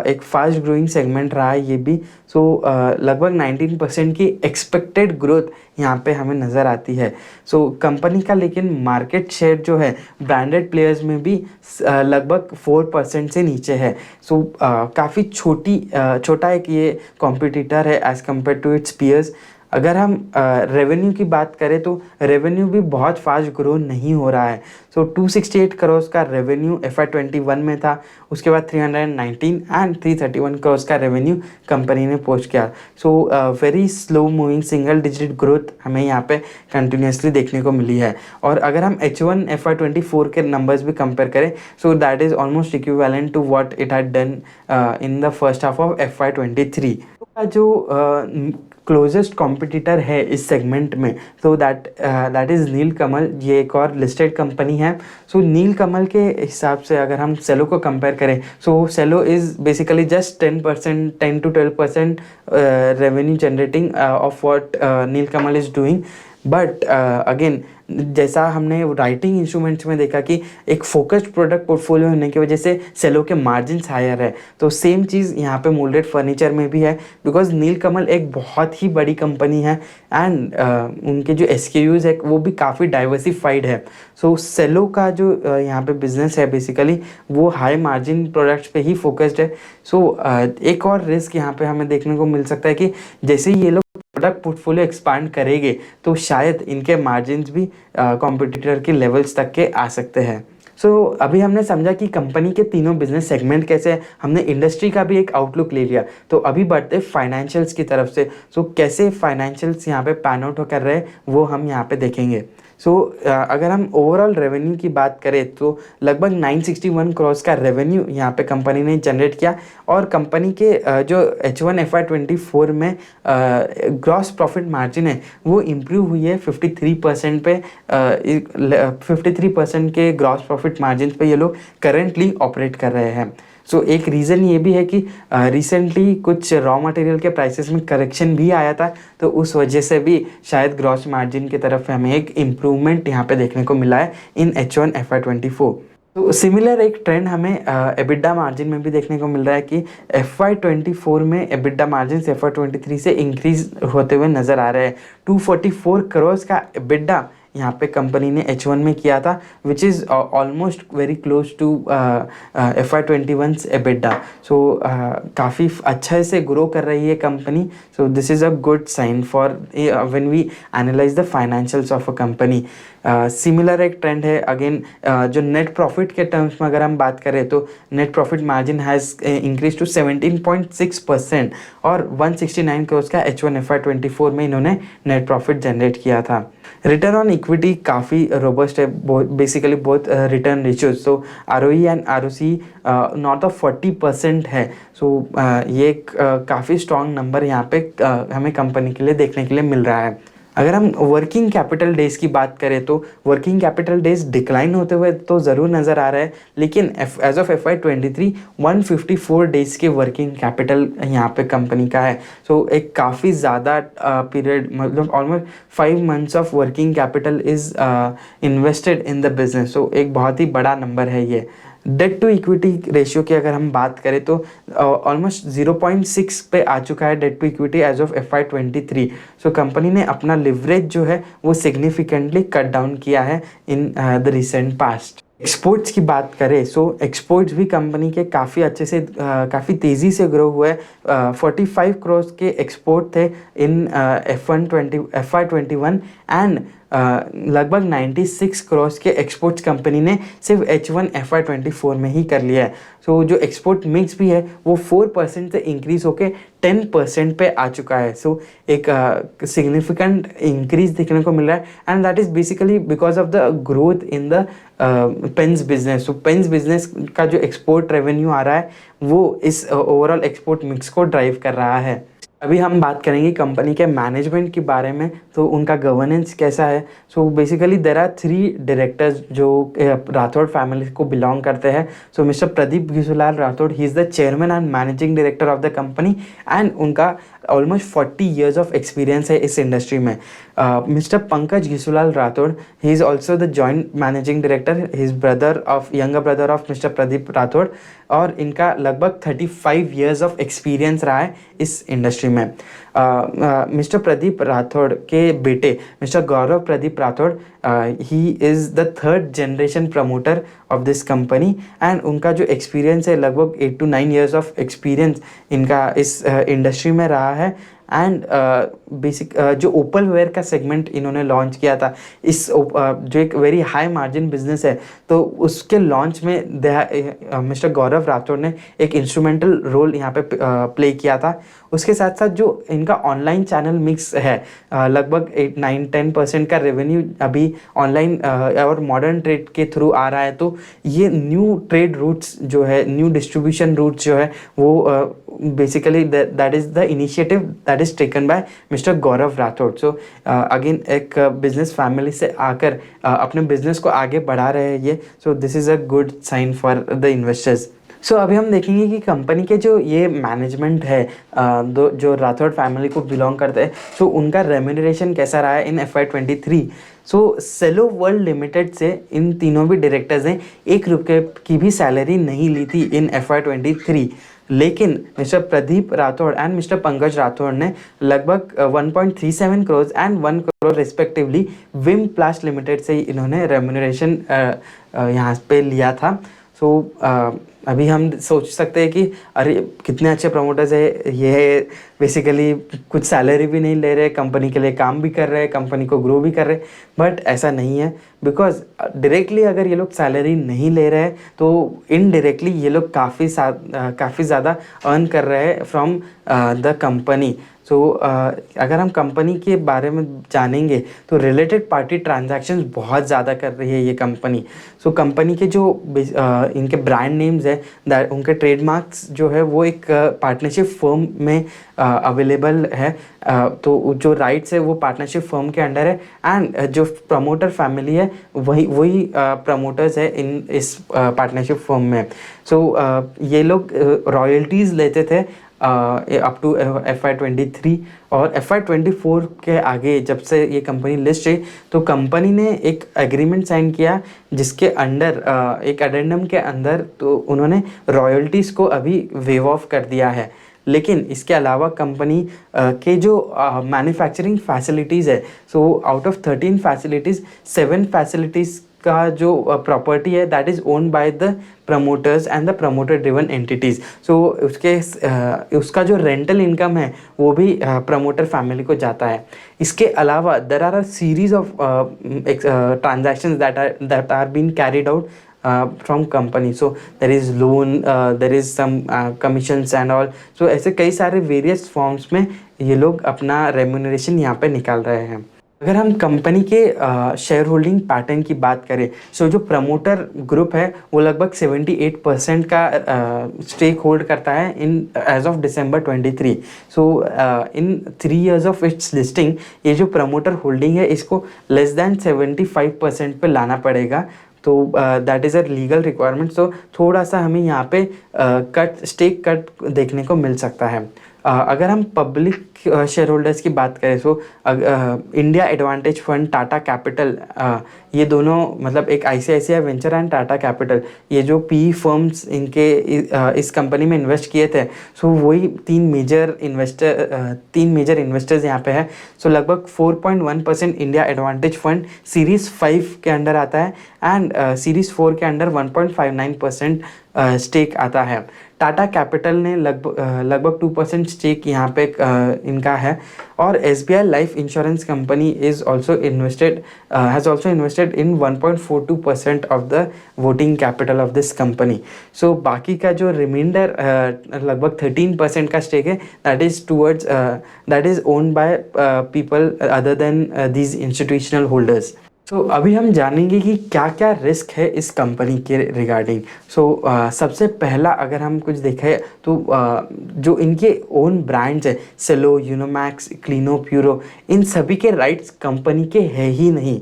एक फास्ट ग्रोइंग सेगमेंट रहा है ये भी। सो लगभग 19% की एक्सपेक्टेड ग्रोथ यहाँ पे हमें नज़र आती है। सो कंपनी का लेकिन मार्केट शेयर जो है ब्रांडेड प्लेयर्स में भी लगभग 4% से नीचे है। सो काफ़ी छोटा एक ये कॉम्पिटिटर है as compared to its peers. अगर हम रेवेन्यू की बात करें तो रेवेन्यू भी बहुत फास्ट ग्रो नहीं हो रहा है। सो 268 करोड़ का रेवेन्यू FY21 में था, उसके बाद 319 एंड 331 करोड़ का रेवेन्यू कंपनी ने पोस्ट किया। So very slow moving single digit growth हमें यहाँ पे कंटिन्यूसली देखने को मिली है। और अगर हम H1 FY24 के नंबर्स भी कंपेयर करें so that is almost equivalent to what it had done in the first half of FY23 का जो क्लोजेस्ट कॉम्पिटिटर है इस सेगमेंट में, तो दैट इज़ नीलकमल। ये एक और लिस्टेड कंपनी है। सो नीलकमल के हिसाब से अगर हम सेलो को कंपेयर करें so Cello is basically just 10%, 10 to 12% revenue generating of what Nilkamal is doing. But again जैसा हमने राइटिंग इंस्ट्रूमेंट्स में देखा कि एक फोकस्ड प्रोडक्ट पोर्टफोलियो होने की वजह से सेलो के मार्जिन्स हायर है, तो सेम चीज़ यहाँ पे मोल्डेड फर्नीचर में भी है। बिकॉज नीलकमल एक बहुत ही बड़ी कंपनी है एंड उनके जो SKUs है वो भी काफ़ी डाइवर्सिफाइड है। सो सेलो का जो यहाँ पे बिजनेस है बेसिकली वो हाई मार्जिन प्रोडक्ट्स पे ही फोकस्ड है। सो एक और रिस्क यहाँ पे हमें देखने को मिल सकता है कि जैसे ही ये लोग प्रोडक्ट पोर्टफोलियो एक्सपांड करेंगे तो शायद इनके मार्जिन्स भी कॉम्पिटिटर के लेवल्स तक के आ सकते हैं। सो अभी हमने समझा कि कंपनी के तीनों बिजनेस सेगमेंट कैसे हैं, हमने इंडस्ट्री का भी एक आउटलुक ले लिया। तो अभी बढ़ते फाइनेंशियल्स की तरफ से। सो कैसे फाइनेंशियल्स यहाँ पे पैन आउट कर रहे हैं वो हम यहाँ पे देखेंगे। सो अगर हम ओवरऑल रेवेन्यू की बात करें तो लगभग 961 करोड़ का रेवेन्यू यहाँ पे कंपनी ने जनरेट किया और कंपनी के जो H1 FY24 में ग्रॉस प्रॉफिट मार्जिन है वो इम्प्रूव हुई है 53% पे। 53% के ग्रॉस प्रॉफिट मार्जिन पे ये लोग करेंटली ऑपरेट कर रहे हैं। सो एक रीज़न ये भी है कि रिसेंटली कुछ रॉ मटेरियल के प्राइसेस में करेक्शन भी आया था, तो उस वजह से भी शायद ग्रॉस मार्जिन की तरफ हमें एक इम्प्रूवमेंट यहाँ पे देखने को मिला है इन H1 FY24। तो सिमिलर एक ट्रेंड हमें एबिडा मार्जिन में भी देखने को मिल रहा है कि FY24 में एबिडा मार्जिन FY23 से इंक्रीज होते हुए नज़र आ रहे हैं। 244 करोड़ का एबिडा यहाँ पे कंपनी ने H1 में किया था, which is almost very close to FY21's EBITDA. So काफ़ी अच्छे से ग्रो कर रही है company. So this is a good sign for when we analyse the financials of a company. Similar एक ट्रेंड है अगेन जो नेट प्रॉफिट के टर्म्स में अगर हम बात करें तो net profit margin has increase to 17.6% और 169 करोड़ का H1 FY24 में इन्होंने नेट प्रॉफिट जनरेट किया था। रिटर्न ऑन इक्विटी काफ़ी रोबस्ट है, बेसिकली बहुत return ratios. So ROE and ROC north of 40% है। सो ये काफ़ी स्ट्रॉन्ग नंबर यहाँ पे हमें कंपनी के लिए देखने के लिए मिल रहा है। अगर हम वर्किंग कैपिटल डेज़ की बात करें तो वर्किंग कैपिटल डेज़ डिक्लाइन होते हुए तो ज़रूर नज़र आ रहा है, लेकिन एज ऑफ FY23 154 डेज़ के वर्किंग कैपिटल यहाँ पे कंपनी का है। सो एक काफ़ी ज़्यादा पीरियड, मतलब almost 5 months of working capital is invested in the business. So एक बहुत ही बड़ा नंबर है ये। डेट टू इक्विटी रेशियो की अगर हम बात करें तो ऑलमोस्ट 0.6 पे आ चुका है debt to equity as of FY23। So company ने अपना लिवरेज जो है वो सिग्निफिकेंटली कट डाउन किया है in the recent past. Exports की बात करें सो एक्सपोर्ट्स भी कंपनी के काफ़ी अच्छे से काफ़ी तेज़ी से ग्रो हुए। 45 करोड़ के एक्सपोर्ट थे इन FY21 एंड लगभग 96 करोड़ के एक्सपोर्ट्स कंपनी ने सिर्फ H1 FY24 में ही कर लिया है। सो जो एक्सपोर्ट मिक्स भी है वो 4% से इंक्रीज होके 10% पे आ चुका है। सो एक सिग्निफिकेंट इंक्रीज देखने को मिल रहा है, and that is basically because of the growth in the pens business. So pens business का जो एक्सपोर्ट रेवेन्यू आ रहा है वो इस ओवरऑल एक्सपोर्ट मिक्स को ड्राइव कर रहा है। अभी हम बात करेंगे कंपनी के मैनेजमेंट के बारे में, तो उनका गवर्नेंस कैसा है। So basically there are 3 directors जो राठौड़ फैमिली को बिलोंग करते हैं। So mister Pradeep Ghisulal Rathod, he is the chairman and managing director of the company, and उनका ऑलमोस्ट 40 ईयर्स ऑफ एक्सपीरियंस है इस इंडस्ट्री में। Mister Pankaj Ghisulal Rathod, he is also the joint managing director, he is younger brother of mister Pradeep Rathod, और इनका लगभग 35 years of experience रहा है इस इंडस्ट्री में। मिस्टर प्रदीप राठौड़ के बेटे mister Gaurav Pradeep Rathore, he is the 3rd generation promoter of this company, and उनका जो एक्सपीरियंस है लगभग 8 to 9 ईयर्स ऑफ एक्सपीरियंस इनका इस इंडस्ट्री में रहा है। एंड बेसिक जो ओपल वेयर का सेगमेंट इन्होंने लॉन्च किया था, इस जो एक वेरी हाई मार्जिन बिजनेस है, तो उसके लॉन्च में मिस्टर गौरव राठौड़ ने एक इंस्ट्रूमेंटल रोल यहाँ पे प्ले किया था। उसके साथ साथ जो इनका ऑनलाइन चैनल मिक्स है, लगभग 8-9-10% का रेवेन्यू अभी ऑनलाइन और मॉडर्न ट्रेड के थ्रू आ रहा है। तो ये न्यू ट्रेड रूट्स जो है, न्यू डिस्ट्रीब्यूशन रूट्स जो है, वो basically that is the initiative that is taken by mister Gaurav Rathore. So again एक बिजनेस फैमिली से आकर अपने बिजनेस को आगे बढ़ा रहे हैं ये। So this is a good sign for the investors. So अभी हम देखेंगे कि कंपनी के जो ये मैनेजमेंट है, जो राठौड़ फैमिली को बिलोंग करते हैं, सो उनका रेम्यूनरेशन कैसा रहा है इन FY23। सो सेलो वर्ल्ड लिमिटेड से इन तीनों भी डायरेक्टर्स ने 1 रुपये की भी सैलरी नहीं ली थी इन FY23, लेकिन mister Pradeep Rathore and mister Pankaj Rathore ने लगभग 1.37 crore and 1 crore respectively Vim प्लास्ट limited से इन्होंने रेम्यूनरेशन यहाँ पे लिया था। सो अभी हम सोच सकते हैं कि अरे कितने अच्छे प्रमोटर्स है ये, बेसिकली कुछ सैलरी भी नहीं ले रहे, कंपनी के लिए काम भी कर रहे हैं, कंपनी को ग्रो भी कर रहे हैं, बट ऐसा नहीं है। बिकॉज डायरेक्टली अगर ये लोग सैलरी नहीं ले रहे हैं तो इनडायरेक्टली ये लोग काफ़ी ज़्यादा अर्न कर रहे हैं फ्रॉम द कंपनी। सो अगर हम कंपनी के बारे में जानेंगे तो रिलेटेड पार्टी ट्रांजैक्शंस बहुत ज़्यादा कर रही है ये कंपनी। सो कंपनी के जो इनके ब्रांड नेम्स है, उनके ट्रेडमार्क्स जो है वो एक पार्टनरशिप फर्म में अवेलेबल है। तो जो राइट्स है वो पार्टनरशिप फर्म के अंडर है, एंड जो प्रमोटर फैमिली है वही प्रमोटर्स है इस पार्टनरशिप फर्म में। सो ये लोग रॉयल्टीज़ लेते थे अप टू FY23, और FY24 के आगे जब से ये कंपनी लिस्ट हुई तो कंपनी ने एक एग्रीमेंट साइन किया जिसके अंडर एक एडेंडम के अंदर तो उन्होंने रॉयल्टीज़ को अभी वेव ऑफ कर दिया है। लेकिन इसके अलावा कंपनी के जो मैन्युफैक्चरिंग फैसिलिटीज़ है, so out of 13 facilities 7 facilities का जो प्रॉपर्टी है that is owned by the promoters and the promoter driven entities. So उसका जो रेंटल इनकम है वो भी प्रमोटर फैमिली को जाता है। इसके अलावा there are a series of transactions that are been carried out from company. So there is loan, there is some commissions and all. So ऐसे कई सारे various forms में ये लोग अपना रेम्यूनरेशन यहाँ पे निकाल रहे हैं। अगर हम कंपनी के शेयर होल्डिंग पैटर्न की बात करें, सो जो प्रमोटर ग्रुप है वो लगभग 78% का स्टेक होल्ड करता है in as of December 23। So in 3 years ऑफ इट्स लिस्टिंग ये जो प्रमोटर होल्डिंग है इसको लेस दैन 75% पे लाना पड़ेगा। तो that is a legal requirement. So थोड़ा सा हमें यहाँ पे स्टेक कट देखने को मिल सकता है। अगर हम पब्लिक शेयर होल्डर्स की बात करें, so India advantage fund, Tata capital, ये दोनों मतलब एक ICICI venture and Tata capital, ये जो PE फर्म्स इनके इस कंपनी में इन्वेस्ट किए थे, सो वही 3 मेजर इन्वेस्टर्स यहाँ पे है। सो लगभग 4.1% इंडिया एडवांटेज फंड सीरीज़ 5 के अंडर आता है, एंड सीरीज़ 4 के अंडर 1.59% स्टेक आता है। टाटा कैपिटल ने लगभग 2% स्टेक यहाँ पे इनका है। और SBI life insurance company is also invested has also invested in 1.42% of the voting capital of this company. So बाकी का जो रिमाइंडर लगभग 13% का स्टेक है, that is owned by people other than these institutional holders. So अभी हम जानेंगे कि क्या क्या रिस्क है इस कंपनी के रिगार्डिंग। सबसे पहला अगर हम कुछ देखें तो जो इनके ओन ब्रांड्स है, सेलो, यूनोमैक्स, क्लीनो, प्यूरो, इन सभी के राइट्स कंपनी के है ही नहीं।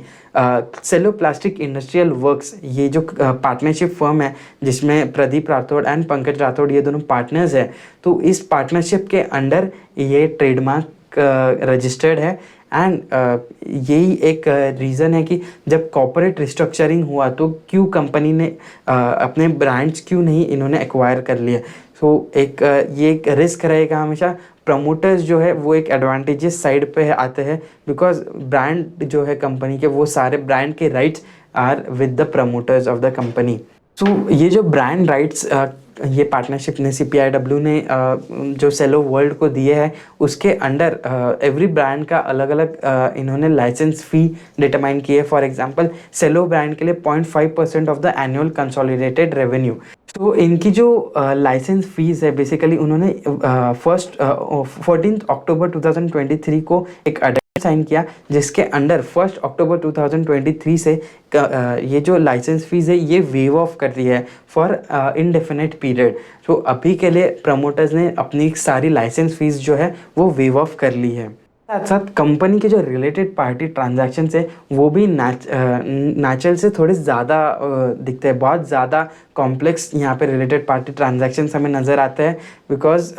सेलो प्लास्टिक इंडस्ट्रियल वर्क्स, ये जो पार्टनरशिप फर्म है जिसमें प्रदीप राठौड़ एंड पंकज राठौड़ ये दोनों पार्टनर्स हैं, तो इस पार्टनरशिप के अंडर ये ट्रेडमार्क रजिस्टर्ड है। एंड यही एक रीज़न है कि जब कॉर्पोरेट रिस्ट्रक्चरिंग हुआ तो क्यों कंपनी ने अपने ब्रांड्स क्यों नहीं इन्होंने एक्वायर कर लिए। ये एक रिस्क रहेगा हमेशा। प्रमोटर्स जो है वो एक एडवांटेजेस साइड पे आते हैं, बिकॉज ब्रांड जो है कंपनी के, वो सारे ब्रांड के rights are with the promoters of the company. ये जो ब्रांड राइट्स ये पार्टनरशिप ने CPIW ने जो सेलो वर्ल्ड को दिए हैं, उसके अंडर एवरी ब्रांड का अलग अलग इन्होंने लाइसेंस फ़ी डिटरमाइन किए। फॉर एग्जांपल सेलो ब्रांड के लिए 0.5% of the annual consolidated revenue. तो इनकी जो लाइसेंस फीस है, बेसिकली उन्होंने 14 अक्टूबर 2023 को एक साइन किया, जिसके अंडर 1 अक्टूबर 2023 से ये जो लाइसेंस फीस है ये वेव ऑफ कर दी है फॉर इनडेफिनेट पीरियड। तो अभी के लिए प्रमोटर्स ने अपनी सारी लाइसेंस फीस जो है वो वेव ऑफ कर ली है। साथ साथ कंपनी के जो रिलेटेड पार्टी ट्रांजैक्शन है वो भी नेचुरल से थोड़े ज़्यादा दिखते हैं। बहुत ज़्यादा कॉम्प्लेक्स यहाँ पे रिलेटेड पार्टी ट्रांजैक्शन हमें नज़र आते हैं, बिकॉज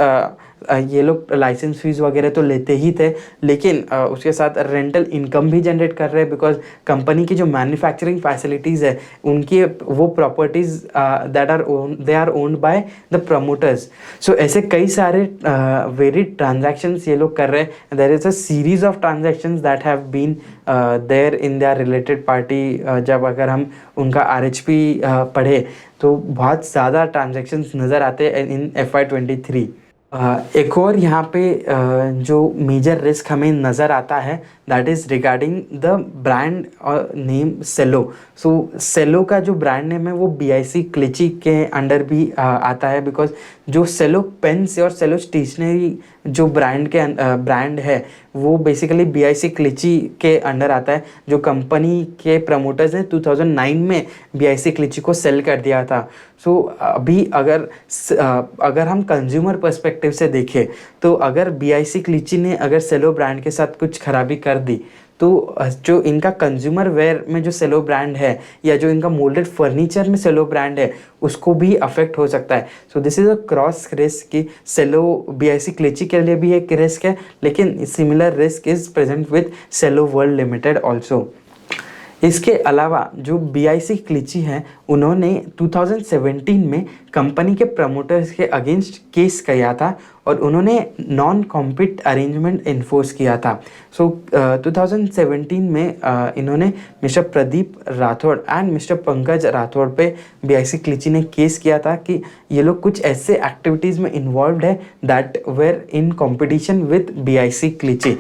ये लोग लाइसेंस फीस वगैरह तो लेते ही थे, लेकिन उसके साथ रेंटल इनकम भी जनरेट कर रहे हैं, बिकॉज कंपनी की जो मैन्युफैक्चरिंग फैसिलिटीज़ है उनकी वो properties they are owned by the promoters. So ऐसे कई सारे वेरिड ट्रांजैक्शंस ये लोग कर रहे हैं। There is a series of transactions that have been there in their related party. जब अगर हम उनका RHP पढ़े तो बहुत ज़्यादा ट्रांजैक्शंस नज़र आते हैं इन FY23। एक और यहाँ पे जो मेजर रिस्क हमें नज़र आता है, that is regarding the brand name Cello. Cello का जो ब्रांड नेम है वो BIC क्लिची के अंडर भी आता है, बिकॉज जो सेलो पेन्स और सेलो स्टेशनरी जो ब्रांड है वो बेसिकली BIC क्लिची के अंडर आता है, जो कंपनी के प्रमोटर्स ने 2009 में BIC क्लिची को सेल कर दिया था। अभी अगर हम कंज्यूमर पर्सपेक्टिव से देखें तो अगर BIC क्लिची ने अगर सेलो ब्रांड के साथ कुछ खराबी कर दी तो जो इनका कंज्यूमर वेयर में जो सेलो ब्रांड है या जो इनका मोल्डेड फर्नीचर में सेलो ब्रांड है उसको भी अफेक्ट हो सकता है। This is a cross risk कि सेलो BIC क्लिची के लिए भी एक रिस्क है, लेकिन similar risk is present with Cello world limited also. इसके अलावा जो BIC क्लिची है उन्होंने 2017 में कंपनी के प्रमोटर्स के अगेंस्ट केस किया था और उन्होंने नॉन कॉम्पिट अरेंजमेंट इन्फोर्स किया था। 2017 में इन्होंने mister Pradeep Rathore and mister Pankaj Rathore पे BIC क्लिची ने केस किया था कि ये लोग कुछ ऐसे एक्टिविटीज़ में इन्वॉल्व है that were in competition with BIC Clichy.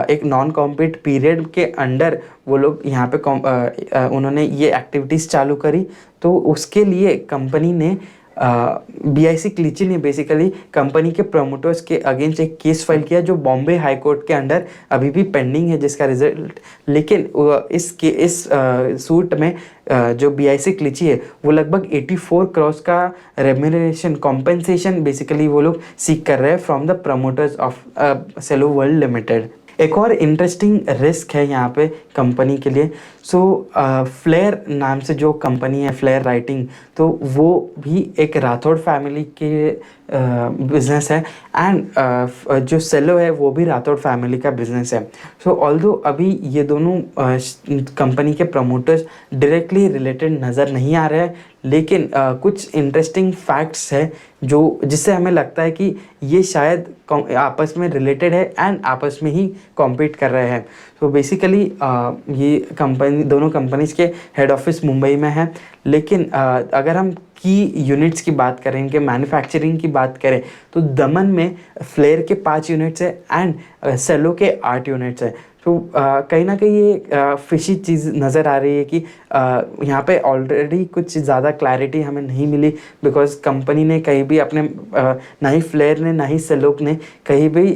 एक नॉन कॉम्पिट पीरियड के अंडर वो लोग यहाँ पे उन्होंने ये एक्टिविटीज़ चालू करी, तो उसके लिए कंपनी ने BIC क्लिची ने बेसिकली कंपनी के प्रमोटर्स के अगेंस्ट एक केस फाइल किया जो बॉम्बे हाई कोर्ट के अंडर अभी भी पेंडिंग है जिसका रिजल्ट। लेकिन इस सूट में जो BIC क्लिची है वो लगभग 84 करोड़ का रेम्यूनरेशन कॉम्पेंसेशन बेसिकली वो लोग सीख कर रहे हैं from the promoters of Cello world limited. एक और इंटरेस्टिंग रिस्क है यहाँ पे कंपनी के लिए। फ्लेयर नाम से जो कंपनी है, फ्लेयर राइटिंग, तो वो भी एक राठौड़ फैमिली के बिजनेस है एंड जो सेलो है वो भी राठौड़ फैमिली का बिजनेस है। ऑल्दो अभी ये दोनों कंपनी के प्रमोटर्स डायरेक्टली रिलेटेड नज़र नहीं आ रहे हैं, लेकिन कुछ इंटरेस्टिंग फैक्ट्स है जो जिससे हमें लगता है कि ये शायद आपस में रिलेटेड है एंड आपस में ही कॉम्पीट कर रहे हैं। तो बेसिकली ये कंपनी दोनों कंपनीज़ के हेड ऑफिस मुंबई में है, लेकिन अगर हम की यूनिट्स की बात करें, इनके मैन्युफैक्चरिंग की बात करें, तो दमन में फ्लेयर के 5 यूनिट्स है एंड सेलो के 8 यूनिट्स है। तो कहीं ना कहीं ये फिशी चीज़ नज़र आ रही है कि यहाँ पे ऑलरेडी कुछ ज़्यादा क्लैरिटी हमें नहीं मिली, बिकॉज कंपनी ने कहीं भी अपने ना ही फ्लेयर ने ना ही सेलोक ने कहीं भी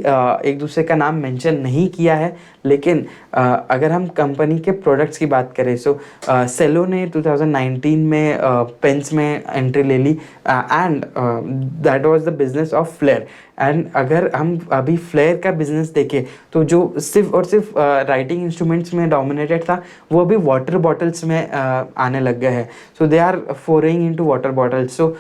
एक दूसरे का नाम मेंशन नहीं किया है। लेकिन अगर हम कंपनी के प्रोडक्ट्स की बात करें, सो सेलो ने 2019 में पेंस में एंट्री ले ली and that was the business of Flair. And अगर हम अभी फ्लेयर का बिजनेस देखें तो जो सिर्फ और सिर्फ राइटिंग इंस्ट्रूमेंट्स में डोमिनेटेड था, वो अभी वाटर बॉटल्स में आने लग गए हैं। So they are foraying into water bottles. So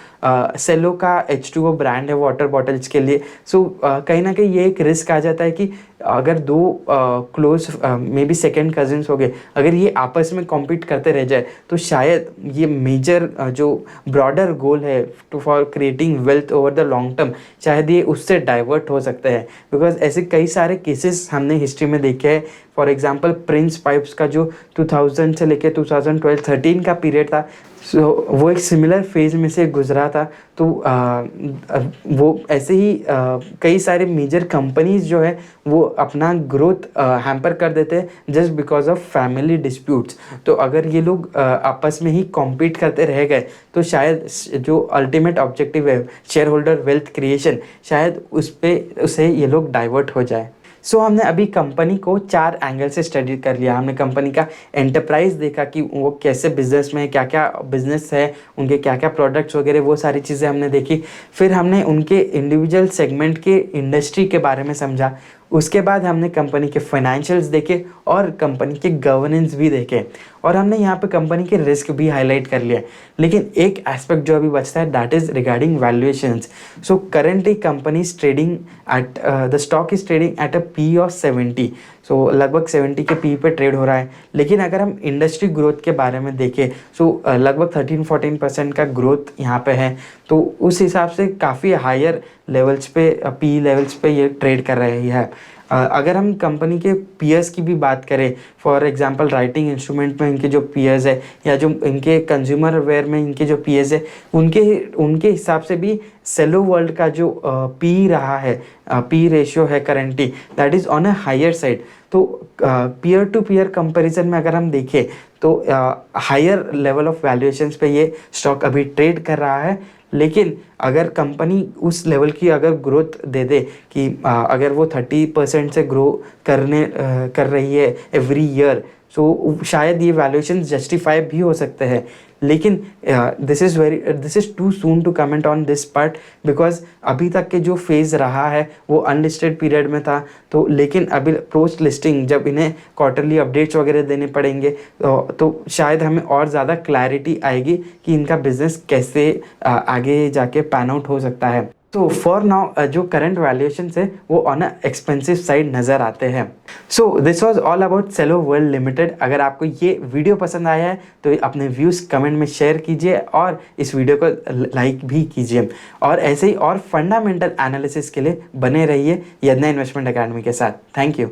Cello का H2O ब्रांड है वाटर बॉटल्स के लिए। सो कहीं ना कहीं ये एक रिस्क आ जाता है कि अगर दो close may be second cousins हो गए, अगर ये आपस में कॉम्पीट करते रह जाए तो शायद ये मेजर जो ब्रॉडर गोल है to for creating wealth over the long term, शायद ये उससे डाइवर्ट हो सकते हैं। बिकॉज ऐसे कई सारे केसेस हमने हिस्ट्री में देखे हैं। फॉर एग्जांपल प्रिंस पाइप्स का जो 2000 से लेकर 2012-13 का पीरियड था, सो वो एक सिमिलर फेज में से गुजरा था। तो वो ऐसे ही कई सारे मेजर कंपनीज जो है वो अपना ग्रोथ हैम्पर कर देते हैं just because of family disputes. तो अगर ये लोग आपस में ही कॉम्पीट करते रह गए तो शायद जो अल्टीमेट ऑब्जेक्टिव है शेयर होल्डर वेल्थ क्रिएशन, शायद उसे ये लोग डाइवर्ट हो जाए। सो हमने अभी कंपनी को 4 एंगल से स्टडी कर लिया। हमने कंपनी का एंटरप्राइज देखा कि वो कैसे बिजनेस में क्या क्या बिजनेस है, उनके क्या क्या प्रोडक्ट्स वगैरह, वो सारी चीज़ें हमने देखी। फिर हमने उनके इंडिविजुअल सेगमेंट के इंडस्ट्री के बारे में समझा। उसके बाद हमने कंपनी के फाइनेंशियल्स देखे और कंपनी के गवर्नेंस भी देखे, और हमने यहाँ पे कंपनी के रिस्क भी हाईलाइट कर लिया। लेकिन एक एस्पेक्ट जो अभी बचता है that is regarding valuations. So currently company is trading at the stock is trading at a P of 70। सो लगभग 70 के पी पे ट्रेड हो रहा है। लेकिन अगर हम इंडस्ट्री ग्रोथ के बारे में देखें, सो लगभग 13-14% का ग्रोथ यहाँ पे है। तो उस हिसाब से काफ़ी हायर लेवल्स पे पी लेवल्स पे ये ट्रेड कर रही है। अगर हम कंपनी के पीयर्स की भी बात करें, फॉर एग्जांपल राइटिंग इंस्ट्रूमेंट में इनके जो पीयर्स है या जो इनके कंज्यूमर वेयर में इनके जो पीयर्स है, उनके हिसाब से भी सेलो वर्ल्ड का जो पी रहा है, पी रेशियो है currently, that is on a higher side. तो पीयर टू पीयर कंपैरिजन में अगर हम देखें तो हायर लेवल ऑफ वैल्यूएशंस पे ये स्टॉक अभी ट्रेड कर रहा है। लेकिन अगर कंपनी उस लेवल की अगर ग्रोथ दे दे कि अगर वो 30% से ग्रो कर रही है एवरी ईयर, सो शायद ये वैल्यूएशन जस्टिफाई भी हो सकते हैं। लेकिन this is too soon to comment on this part, because अभी तक के जो फेज़ रहा है वो अनलिस्टेड पीरियड में था। तो लेकिन अभी पोस्ट लिस्टिंग जब इन्हें क्वार्टरली अपडेट्स वगैरह देने पड़ेंगे तो शायद हमें और ज़्यादा क्लैरिटी आएगी कि इनका बिजनेस कैसे आगे जाके पैन आउट हो सकता है। तो फॉर नाउ जो करंट वैल्यूएशंस है वो ऑन अ एक्सपेंसिव साइड नज़र आते हैं। So this was all about Cello world limited. अगर आपको ये वीडियो पसंद आया है तो अपने व्यूज़ कमेंट में शेयर कीजिए और इस वीडियो को लाइक भी कीजिए, और ऐसे ही और फंडामेंटल एनालिसिस के लिए बने रहिए यदना इन्वेस्टमेंट अकेडमी के साथ। Thank you.